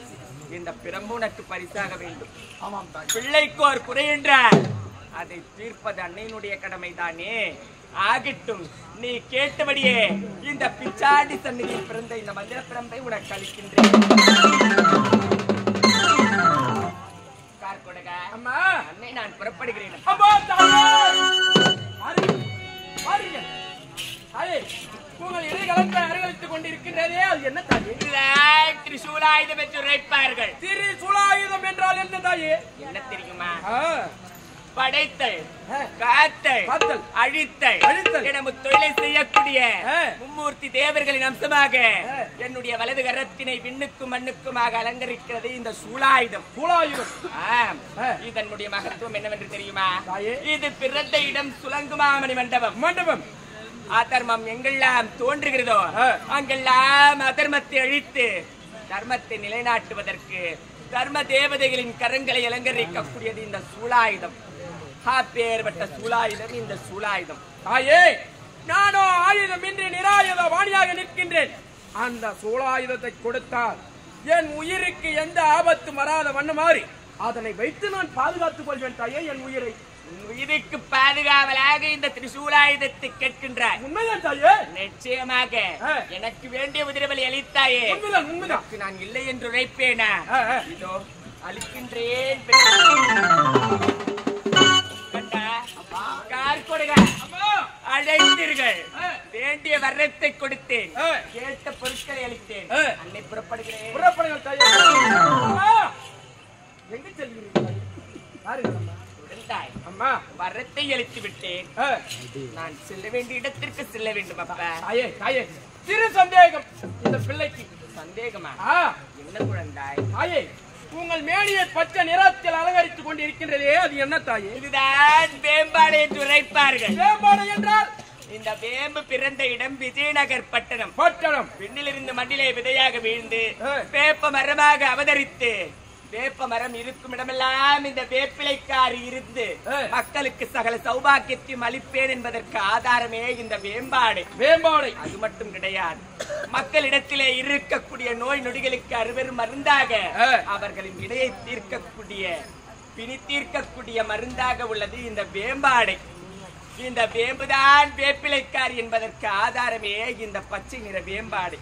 E: இந்த பிரம்பு உனக்கு பரிசாக வேண்டும்.
B: ஆமாம் தாய்.
E: பிள்ளைக்கு ஒரு குறை என்றால் அதை தீர்ப்பது அன்னையினுடைய கடமை தானே. ஆகட்டும், நீ கேட்டபடியே இந்த பிச்சாண்டி சன்னதியில் பிறந்த இந்த மந்திர பிரம்பை உனக்கு அளிக்கின்றேன். கார்கோடகா,
C: அம்மா,
E: அன்னை நான் புறப்படுகிறேன்.
C: அம்மா தாயே, வாருங்கள், வாருங்கள். தாயே, உங்கள் இடைகளத்தை அருகலித்துக் கொண்டிருக்கின்றதே, அது என்ன தாயே?
E: திரிசூலாயுதம் என்று உரைப்பார்கள்.
C: திரிசூலாயுதம் என்றால் என்ன தாயே?
E: என்ன தெரியுமா?
C: ஆ,
E: படைத்தல், காத்தல்,
C: காத்தல்,
E: அழித்தல்
C: அழித்தல்
E: என முத்தொழிலை செய்யக்கூடிய
C: ஆ.
E: மும்மூர்த்தி தேவர்களின் அம்சமாக என்னுடைய வலது கரத்தினை விண்ணுக்கும் மண்ணுக்குமாக அலங்கரிக்கிறது இந்த சூலாயுதம்.
C: சூலாயுதம்.
E: ஆம்.
C: ஆ.
E: இதனுடைய மகத்துவம் என்னவென்று தெரியுமா?
C: தாயே.
E: இது பிறந்த இடம் சுலங்குமாமணி மண்டபம்.
C: மண்டபம்.
E: அதர்மம் எங்கெல்லாம் தோன்றுகிறதோ
C: ஆ.
E: அங்கெல்லாம் அதர்மத்தை அழித்து தர்மத்தை நிலைநாட்டுவதற்கு தர்ம தேவதைகளின் கரங்களை அலங்கரிக்கக்கூடியது இந்த சூலாயுதம். அப்பேற்பட்ட சூலாயுதம் இந்த சூலாயுதம்.
C: தாயே, நானோ ஆயுதமின்றி நிராயுத வாணியாக நிற்கின்றேன். அந்த சூலாயுதத்தை கொடுத்தால் என் உயிருக்கு எந்த ஆபத்தும் வராத வண்ணமாறி அதனை வைத்து நான் பாதுகாத்துக் கொள்வேன் தாயே. என் உயிரை
E: உயிருக்கு பாதுகாவலாக இந்த திரிசூலாயுதத்தை கேட்கின்றாய்.
C: உண்மைதான் தாயே.
E: நிச்சயமாக எனக்கு வேண்டிய உதவிகளை அளித்தாயே.
C: உண்மைதான், உண்மைதான்.
E: நான் இல்லை என்று உரைப்பேனா? இதோ அளிக்கின்றேன். அழைத்தீர்கள், வேண்டிய வரத்தை கொடுத்தேன், கேட்ட பொருட்களை அளித்தேன். அன்னை புறப்படுகிறேன்.
C: புறப்படுங்கள் தாயே. எங்க செல்கிறீர்கள்?
E: அம்மா, வரத்தை அளித்து விட்டேன். நான் செல்ல வேண்டிய இடத்திற்கு செல்ல வேண்டும். அப்பா
C: தாயே, தாயே, சிறு சந்தேகம் இந்த பிள்ளைக்கு.
E: சந்தேகமா? என்ன குழந்தாய்?
C: தாயே, உங்கள் மேனியை பச்சை நிறத்தில் அலங்கரித்துக் கொண்டு இருக்கின்றதே, அது என்ன தாயே?
E: இதுதான் வேம்பாடு என்று உரைப்பார்கள்.
C: வேம்பாடு என்றால்
E: இந்த வேம்பு பிறந்த இடம் விஜயநகர் பட்டணம்.
C: பட்டணம்
E: விண்ணிலிருந்து மண்ணிலே விதையாக வீழ்ந்து வேப்ப மரமாக அவதரித்து வேப்ப மரம் இருக்கும் இடமெல்லாம் இந்த வேப்பிலைக்காரி இருந்து மக்களுக்கு சகல சௌபாக்கியத்தையும் அளிப்பேன் என்பதற்கு ஆதாரமே இந்த வேம்பாடு.
C: வேம்பாடு
E: அது மட்டும் கிடையாது, மக்களிடத்திலே இருக்கக்கூடிய நோய் நொடிகளுக்கு அறுவரும் மருந்தாக அவர்களின் இடையை தீர்க்கக்கூடிய பிணி தீர்க்கக்கூடிய மருந்தாக உள்ளது இந்த வேம்பாடை. இந்த வேம்புதான் வேப்பிலைக்காரி என்பதற்கு ஆதாரமே இந்த பச்சை நிற வேம்பாடு.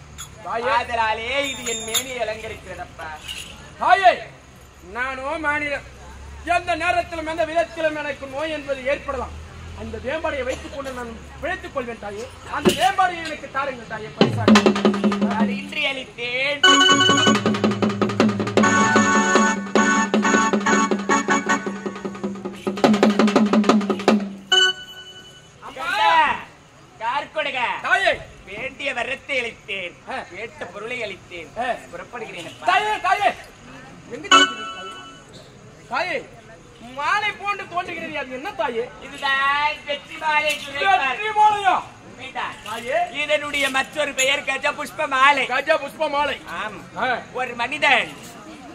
E: ஆதலாலே இது என் மேனியை அலங்கரிக்கிறதப்பா.
C: தாயே, நானோ மாநிலம் எந்த நேரத்திலும் எந்த விதத்திலும் எனக்கு நோய் என்பது ஏற்படலாம். அந்த வேம்பாடையை வைத்துக் கொண்டு நான் பிழைத்துக் கொள்வேன் தாயே. அந்த வேம்பாடையை எனக்கு தாருங்கள் தாயே, பரிசாக.
E: அது இன்றி அளித்தேன்.
C: தாயே,
E: வேண்டிய வரத்தை அளித்தேன், கேட்ட பொருளை அளித்தேன். புறப்படுகிறேன்.
C: தாயே, தாயே, எங்க தாயே, மாலை போன்று தோன்றுகிறது, அது என்ன தாயே?
E: இதுதான் வெற்றி மாலை.
C: வெற்றி மாலையா?
E: இதனுடைய மற்றொரு பெயர் கஜ புஷ்ப மாலை.
C: கஜ புஷ்ப மாலை.
E: ஆம். ஒரு மனிதன்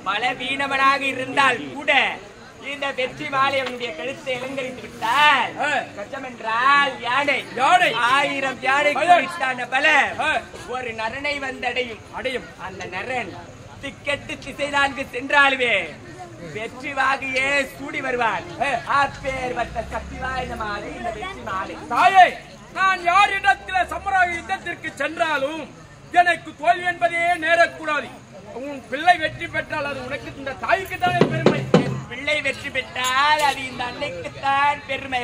E: பலவீனவனாக இருந்தால் கூட இந்த வெற்றி மாலை அவனுடைய கழுத்தை அலங்கரித்து விட்டால், கஜம் என்றால் யானை, யானை 1000 யானை பல ஒரு நரனை வந்தடையும். அந்த நரன் திக்கெட்டு திசை 4 சென்றாலுமே வெற்றி வாகியே சூடி வருவான். அப்பேற்பட்ட சக்தி வாய்ந்த மாலை இந்த வெற்றி மாலை.
C: தாயே, நான் யாரிடத்தில் சமராக யுத்தத்திற்கு சென்றாலும் எனக்கு தோல்வி என்பதே நேரக்கூடாது. உன் பிள்ளை வெற்றி பெற்றால் அது உனக்கு, இந்த தாய்க்கு தானே பெருமை.
E: பிள்ளை வெற்றி பெற்றால் அது இந்த அன்னைக்குத்தான் பெருமை.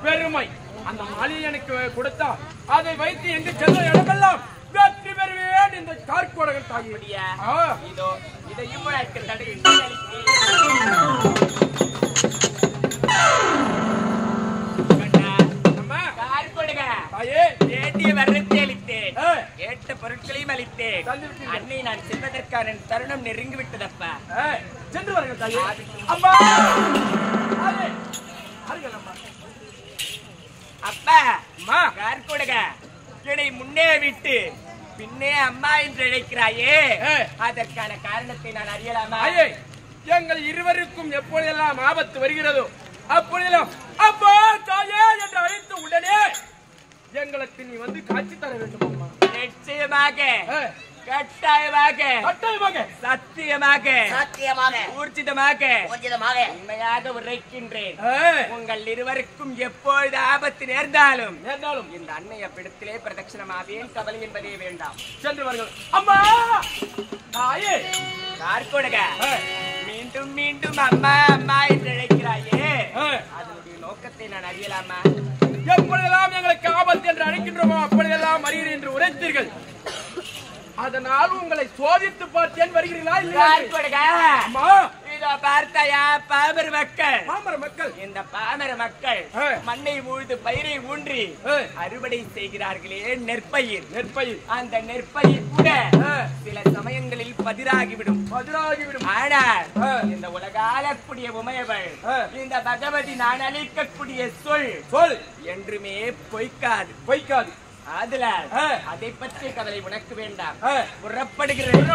C: பெருமை. அந்த மாலையை எனக்கு கொடுத்தா அதை வைத்து எங்கு சென்ற இடமெல்லாம் வெற்றி பெறுவேன் இந்த கார்கோடகன் தாயே.
E: இதோ இதையும் உனக்கு தடை. வேண்டிய வரத்தை அளித்தேன், கேட்ட பொருட்களையும் அளித்தேன். அன்னை நான் செல்வதற்கான தருணம் நெருங்கி விட்டதப்பா.
C: சென்று வருங்கள் தாயே. அம்மா,
E: அப்பா, அம்மா, கார்கோடக என்னை முன்னே விட்டு பின்னே அம்மா என்று அழைக்கிறாயே, அதற்கான காரணத்தை நான் அறியலாமா?
C: எங்கள் இருவருக்கும் எப்பொழுதெல்லாம் ஆபத்து வருகிறதோ அப்பொழுதெல்லாம் அப்பா தாயே என்று அழைத்து உடனே எங்களுக்கு நீ வந்து காட்சி தர வேண்டும் அம்மா.
E: நிச்சயமாக, கட்டாயமாக,
C: கட்டாயமாக,
E: சத்தியமாக,
F: சத்தியமாக,
E: ஊர்ஜிதமாக,
F: ஊர்ஜிதமாக
E: உண்மையாக உரைக்கின்றேன். உங்கள் இருவருக்கும் எப்பொழுது ஆபத்து நேர்ந்தாலும் இந்த அன்னைய பிடத்திலே பிரதட்சணமாவேன். கவலை என்பதே வேண்டாம்.
C: சென்று வருங்கள் அம்மா. தாயே,
E: கார்கோடக மீண்டும் மீண்டும் அம்மா அம்மா என்று அழைக்கிறாயே, அதனுடைய நோக்கத்தை நான் அறியலாமா?
C: எப்பொழுதெல்லாம் எங்களுக்கு ஆபத்து என்று அழைக்கின்றோமோ அப்பொழுதெல்லாம் வருகிறேன் என்று உரைத்தீர்கள். அதனால் உங்களை சோதித்து பார்த்தேன். வருகிறீர்களா இல்லையா?
E: இதோ பார்த்தாயா பாமர மக்கள்,
C: மக்கள்,
E: இந்த பாமர மக்கள் மண்ணை ஊழ்ந்து பயிரை ஊன்றி அறுவடை செய்கிறார்களே நெற்பயிர்.
C: நெற்பயிர்,
E: அந்த நெற்பயிர் கூட சில சமயங்களில் பதிராகிவிடும். ஆனால் இந்த உலகாளக்கூடிய உமையவள், இந்த பகவதி நான் அளிக்கக்கூடிய சொல் என்றுமே பொய்க்காது. அதுல அதை பற்றிய கவலை உனக்கு வேண்டாம். புறப்படுகிறேன்.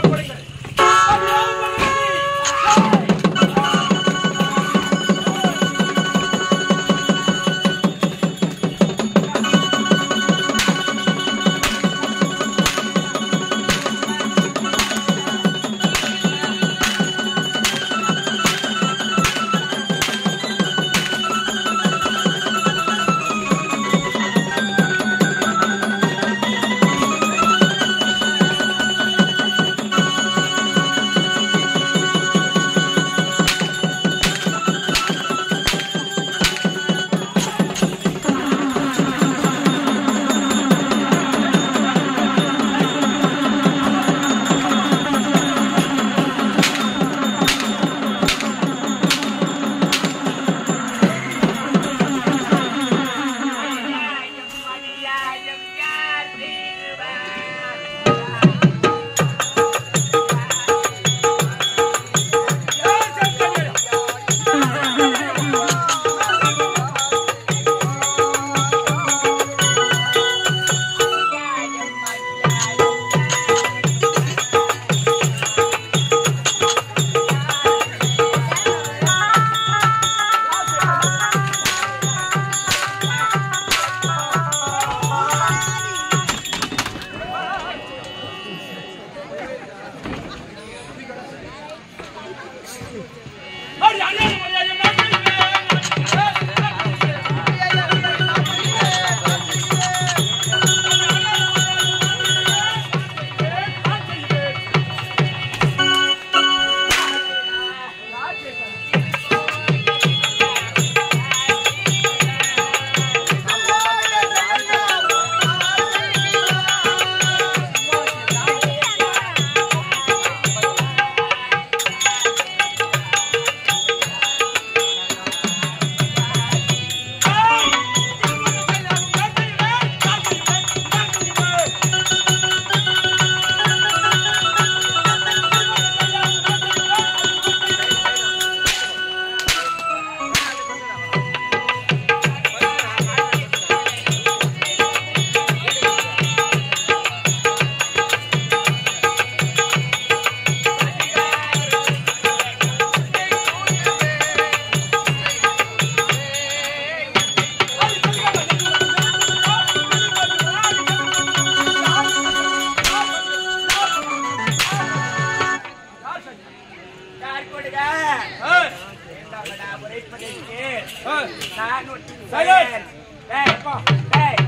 E: நான் ஒட்டி
C: சைலன்ஸ்.
E: டேய்,
C: அப்பா.
E: டேய்,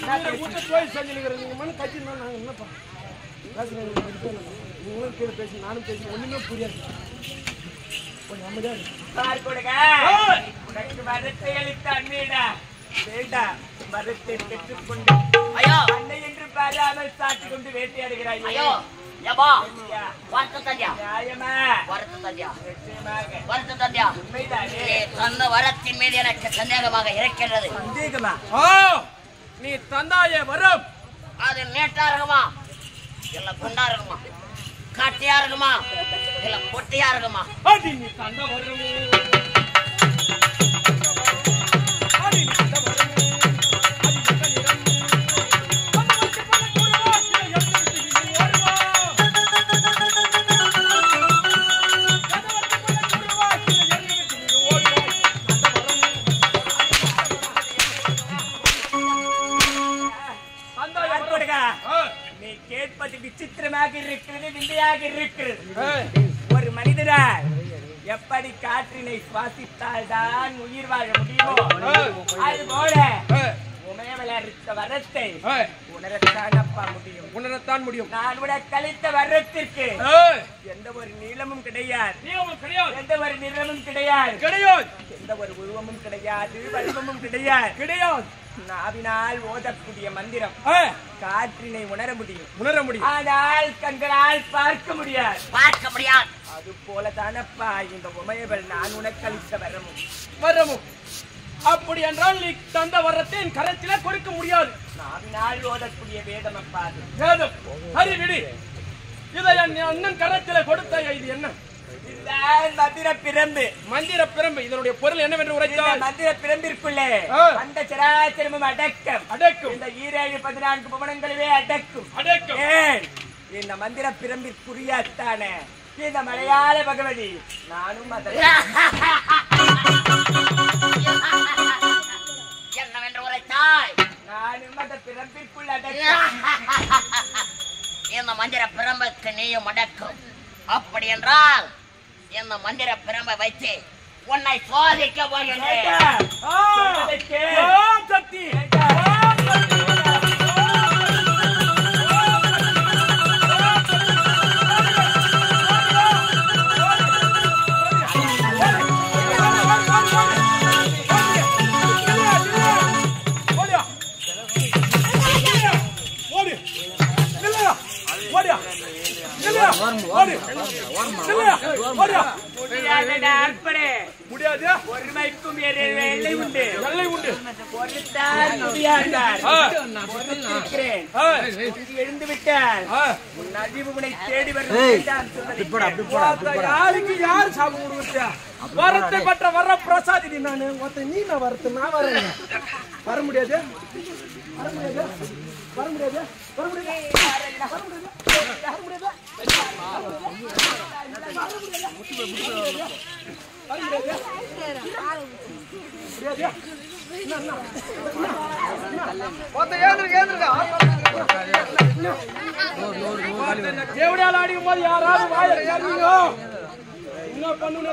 C: நீங்க விட்டு போய் செஞ்சுக்கிறீங்க. நீங்க மண்ணு கட்டினா நாங்க என்னப்பா பேசுறேன். நீங்களும் கீழே பேசி நானும் பேசி ஒண்ணுமே புரியாது. கொஞ்சம் அமைதியா இரு.
E: பார் கொடுங்க. உனக்கு மரத்தை அளித்த அன்னையிடா. வேண்டாம், மரத்தை பெற்றுக்கொண்டு
F: ஐயோ
E: அன்னை என்று பாராமல் சாட்டி கொண்டு வேட்டையாடுகிறாய்.
F: ஐயோ ஏப்பா வரத்து தந்தியா
E: நியாயமா?
F: வரத்து தந்தியா
E: நிச்சயமாக.
F: வரத்து தந்தியா
E: உண்மைதானே?
F: நீ தந்த வரத்தின் மீது எனக்கு சந்தேகமாக இருக்கிறது.
E: சந்தேகமா?
C: ஆ, நீ தந்தாயே வரம்
F: அது நேட்டா இருக்குமா இல்ல குண்டா இருக்குமா, கட்டியா இருக்குமா இல்ல பொட்டியா இருக்குமா?
C: அடி நீ தந்த வரம் அடி நீ தந்த வரம்
E: நீ கேட்பது விசித்திரமாக இருக்கிறது, விந்தையாக இருக்கிறது. ஒரு மனிதரால் எப்படி காற்றினை சுவாசித்தால் தான் உயிர் வாழ முடியுமோ அதுபோல உமையவள அளித்த வரத்தை உணரத்தானப்பா முடியும்.
C: உணரத்தான் முடியும்.
E: நான் உனக்கு அளித்த வரத்திற்கு எந்த ஒரு நீளமும் கிடையாது, எந்த ஒரு நிறமும் கிடையாது, எந்த ஒரு உருவமும் கிடையாது, வடிவமும் கிடையாது. நாவினால் ஓதக்கூடிய மந்திரம் காற்றினை உணர முடியும், ஆனால் கண்களால் பார்க்க முடியாது. அது போல தானப்பா இந்த உமையவள் நான் உனக்கு அளித்த வரமும்.
C: அப்படி என்றால் நீ தந்த வரத்தை என் கரத்தில கொடுக்க முடியாது.
E: நாவினால் ஓதக்கூடிய வேதம் அப்பா அது.
C: வேதம் சரி விடு. இதை என் அண்ணன் கரத்தில கொடுத்த இது என்ன?
E: மந்திர பிரம்பு.
C: மந்திர பிரம்பு. இதனுடைய பொருள் என்னவென்று உரைத்தால்
E: மந்திர பிரம்பிற்குள்ளே அந்த சராச்சரமும் அடக்கம். இந்த 7-14 புவனங்களே அடக்கும். ஏன் இந்த மந்திர பிரம்பிற்குரியத்தான இந்த மலையாள பகவதி நானும்
F: என்னவென்று உரைத்தாய்?
E: நானும் அந்த பிரம்பிற்குள் அடக்கம்.
F: இந்த மந்திர பிரம்புக்கு நீயும் அடக்கும். அப்படி என்றால் இந்த மந்திர பிரம்பை வைத்து உன்னை சோதிக்க போகின்றேன்.
C: சக்தி முடியாது.
E: ஒருமைக்கும் எல்லை உண்டு. எழுந்து விட்டால் உன் அறிவு உன்னை தேடி
C: யாருக்கு யாரு சாபம் கொடுத்தா? வரத்தை பற்ற வர பிரசாதி நானு ஒருத்த நீ நான் வரத்து நான் வரேன். வர முடியாது. தேவடியால் அடிக்கும் போது யாராவது வாயில ஏறீங்க என்ன பண்ணுங்க?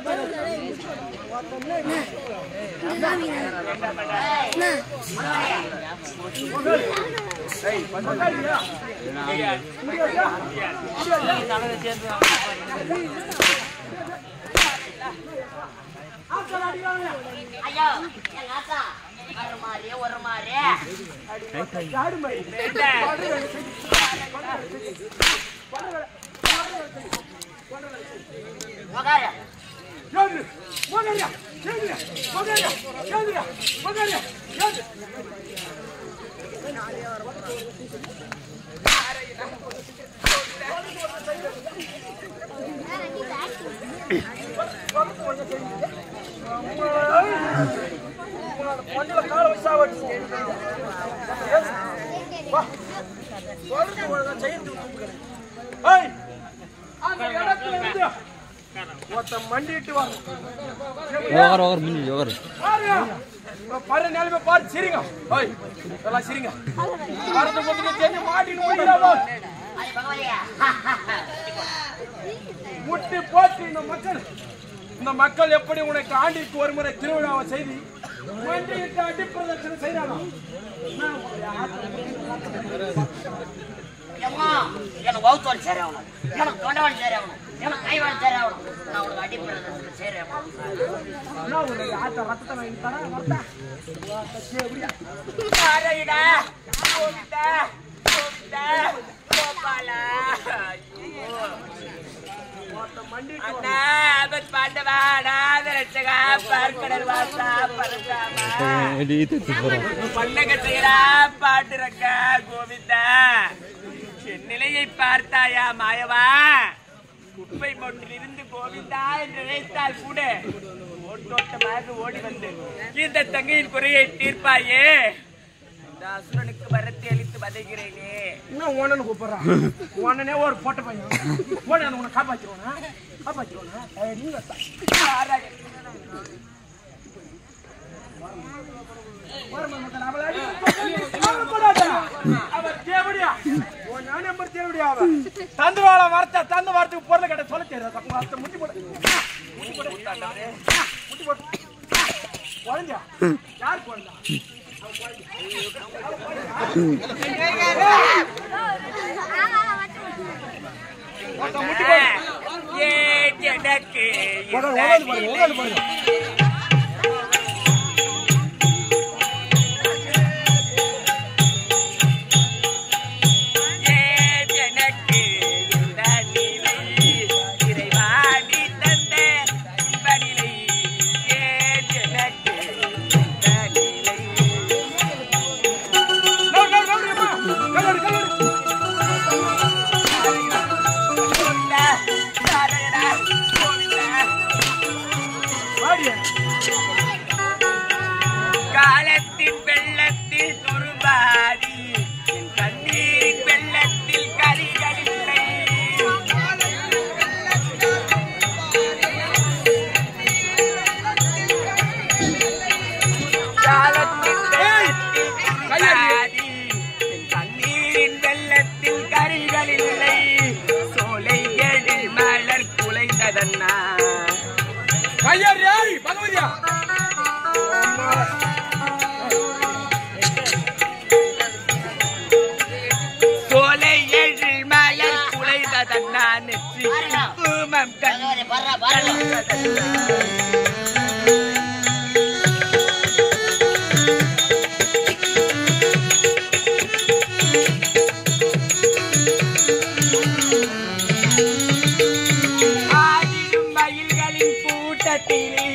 F: ஐயோ எங்க ஆத்தா ஒரு மாதிரி
C: மண்டிட்டு வரும்
B: பாரு நிலைமை பாரு சிரிங்க ஓய் எல்லாம் சிரிங்க வரது கொஞ்சம் தெரிஞ்சு மாட்டின்னு ஓடிடாமோ முட்டி போட்டு இந்த மக்கள் எப்படி உனக்கு ஆண்டிற்கு ஒரு முறை திருவிழாவை செய்து மண்டியிட்டு அடி பிரதட்சணை செய்யறானா?
H: அம்மா எனக்கு வவுத்தோல் சேரணும், எனக்கு தொண்டவாள் சேரணும், எனக்கு கைவாள் சேரணும். நான் உனக்கு அடி பிரதட்சணை செய்யறேன்.
B: நான் உனக்கு ஆத்த ரத்தத்தை வாங்கி தரேன். வரட்டா
E: பாரடா கோவிந்தா கோவிந்தா கோபாலா அண்ணா அபத் பாண்டவா அநாத ரட்சகா பார்க்கடல் வாசா பரந்தாமா பண்ணக செய்யறா பாட்டுரக்கா கோவிந்தா என் நிலையை பார்த்தாயா மாயவா குப்பை மொட்டிலிருந்து கோவிந்தா என்று நினைத்தால் கூட ஓட்டோட்டமாக ஓடி வந்து இந்த தங்கையின் குறையை தீர்ப்பாயே இந்த அசுரனுக்கு வரத்தை அளித்து வதைகிறேனே.
B: இன்னும் ஓனன்னு கூப்பிடுறான். ஓனனே ஒரு போட்ட பையன் ஓன உன்னை காப்பாற்றிடுவோனா காப்பாற்றிடுவோனா நீங்க தந்துவாள வார்த்தை தந்த வார்த்தைக்கு பொருளை கேட்ட சொல்ல தெரியாது. முட்டி போட்டு முட்டி போட்டு குழஞ்சா யார் குழந்தா?
E: எனக்கு காலத்தின் வெள்ளத்தில் துருபாரி கண்ணீரின் வெள்ளத்தில் கரிகளில்லை. காலத்தின் வெள்ளத்தில் துருபாரி கண்ணீரின் வெள்ளத்தில் கரிகளில்லை. சோலைகளில் மலர் குலைந்ததன்னா
B: பகவதியா
E: சோலைகளில் மலர் குலைந்ததன்னா நெற்றி குங்குமம் ஆடிடும் மயில்களின் கூட்டத்திலே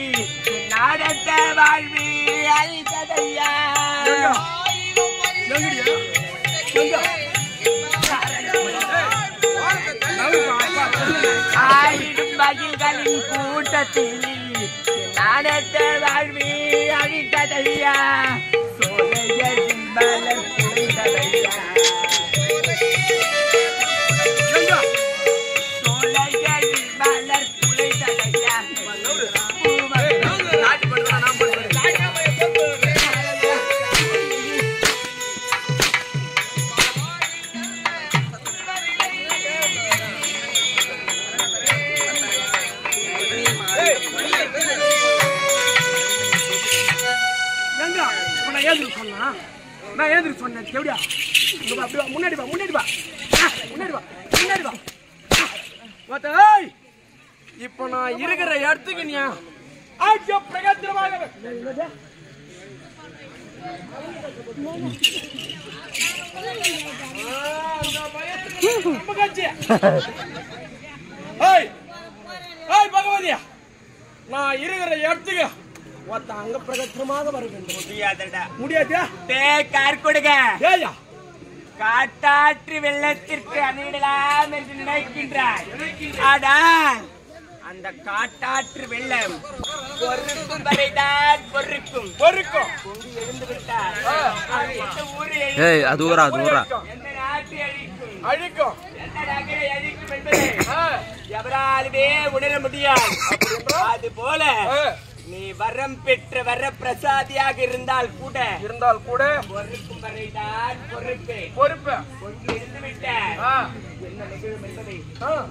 E: நாடத்த வாழ்வு அழிந்ததையா. ஆயிடும் மகிழ்களின் கூட்டத்தில் நாடத்த வாழ்வி அழித்ததையா. சோலைகளின் மலர் குலைந்ததையா. சோலைகளின் மலர் குலைந்ததையா.
B: நான் ஏந்திரி சொன்னேன் எப்படியா முன்னாடி வா முன்னாடி வா முன்னாடி வா முன்னாடி வா. இப்ப நான் இருக்கிற இடத்துக்கு நீ பிரகாத்திரமாக பகவதியா நான் இருக்கிற இடத்துக்கு அங்க பிரகத்திரமாக வருகின்ற
E: முடியாதடா.
B: முடியாதா?
E: கார் கொடுங்க.
B: ஏயா
E: காட்டாற்று வெள்ளத்திற்கு அணிடலாம் என்று நினைக்கின்றாய். ஆனால் அந்த காட்டாற்று வெள்ளம் பொறுக்கும் வரைதான் பொறுக்கும் பொறுக்கும் கொண்டு எழுந்து விட்டார்.
I: அது ஊரா அது ஊரா
E: எந்த நாட்டை அழிக்கும்
B: அழிக்கும்
E: எந்த நகரை அழிக்கும் என்பதை எவராலுமே உணர முடியாது. அது போல நீ வரம் பெற்ற வர பிரசாதியாக இருந்தால் கூட பொறுக்கும் வரைதான் பொறுப்பு கொண்டு இருந்து விட்டார். என்ன நிகழும் என்பதை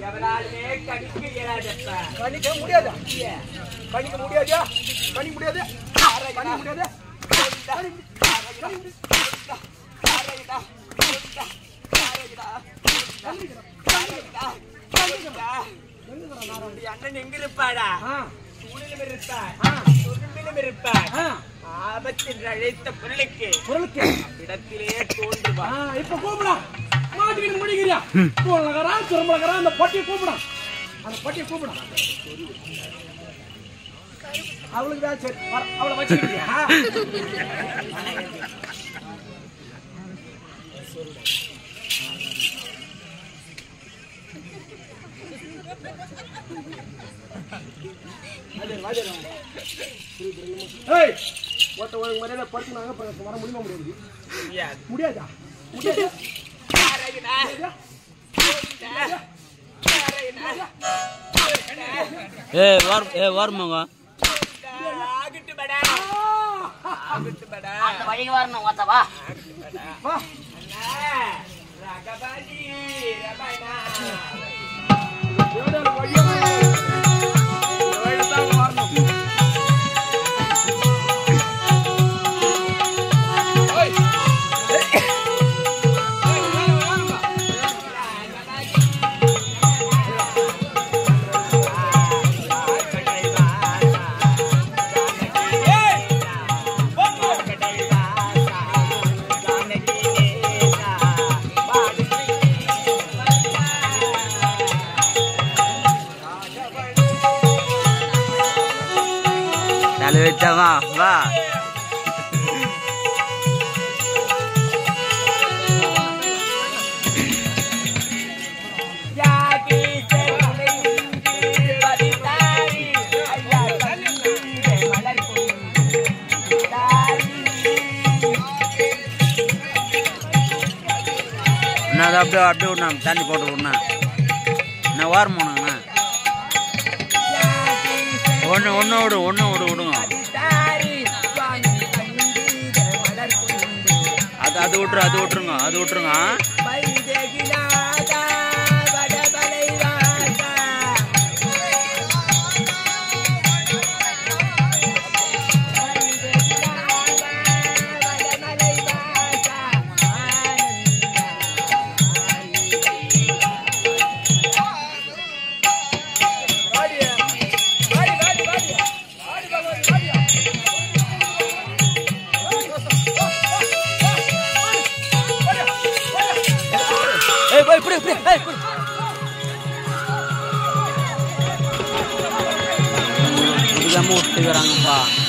E: எவராலுமே கணிக்க இயலாதப்பா.
B: கணிக்க முடியாதா? கணிக்க முடியாதா? கணிக்க முடியாது. கணிக்க முடியாது.
E: அண்ணன் எங்க இருப்பாடா? சூழலும் இருப்பார், சொரும்பிலும் இருப்பார். ஆபத்தில் அழைத்த பொருளுக்கு இடத்திலே தோன்றுவா.
B: இப்ப கூப்பிடா, மாட்டிக்கிட்டு முடிக்கிறியா? சூழலகரா சுரம்பலகரா அந்த பொட்டியை கூப்பிடா, அந்த பொட்டியை கூப்பிடா. அவளுக்கு தான் சரி, அவளை வச்சுக்கிறியா? மரியாதை படுத்துனாங்க வர முடியுமா? முடியாது. முடியாதா?
I: வருமாங்க
H: அந்த வழிக்கு வரணும் ஓத்தவா.
I: வா வா அப்படியே விடணும், தண்ணி போட்டு விடணும். நான் வாரம் போனேங்கண்ணா. ஒன்று விடுங்க. அது விட்டுருங்க. விட்டுக்கிறாங்கப்பா.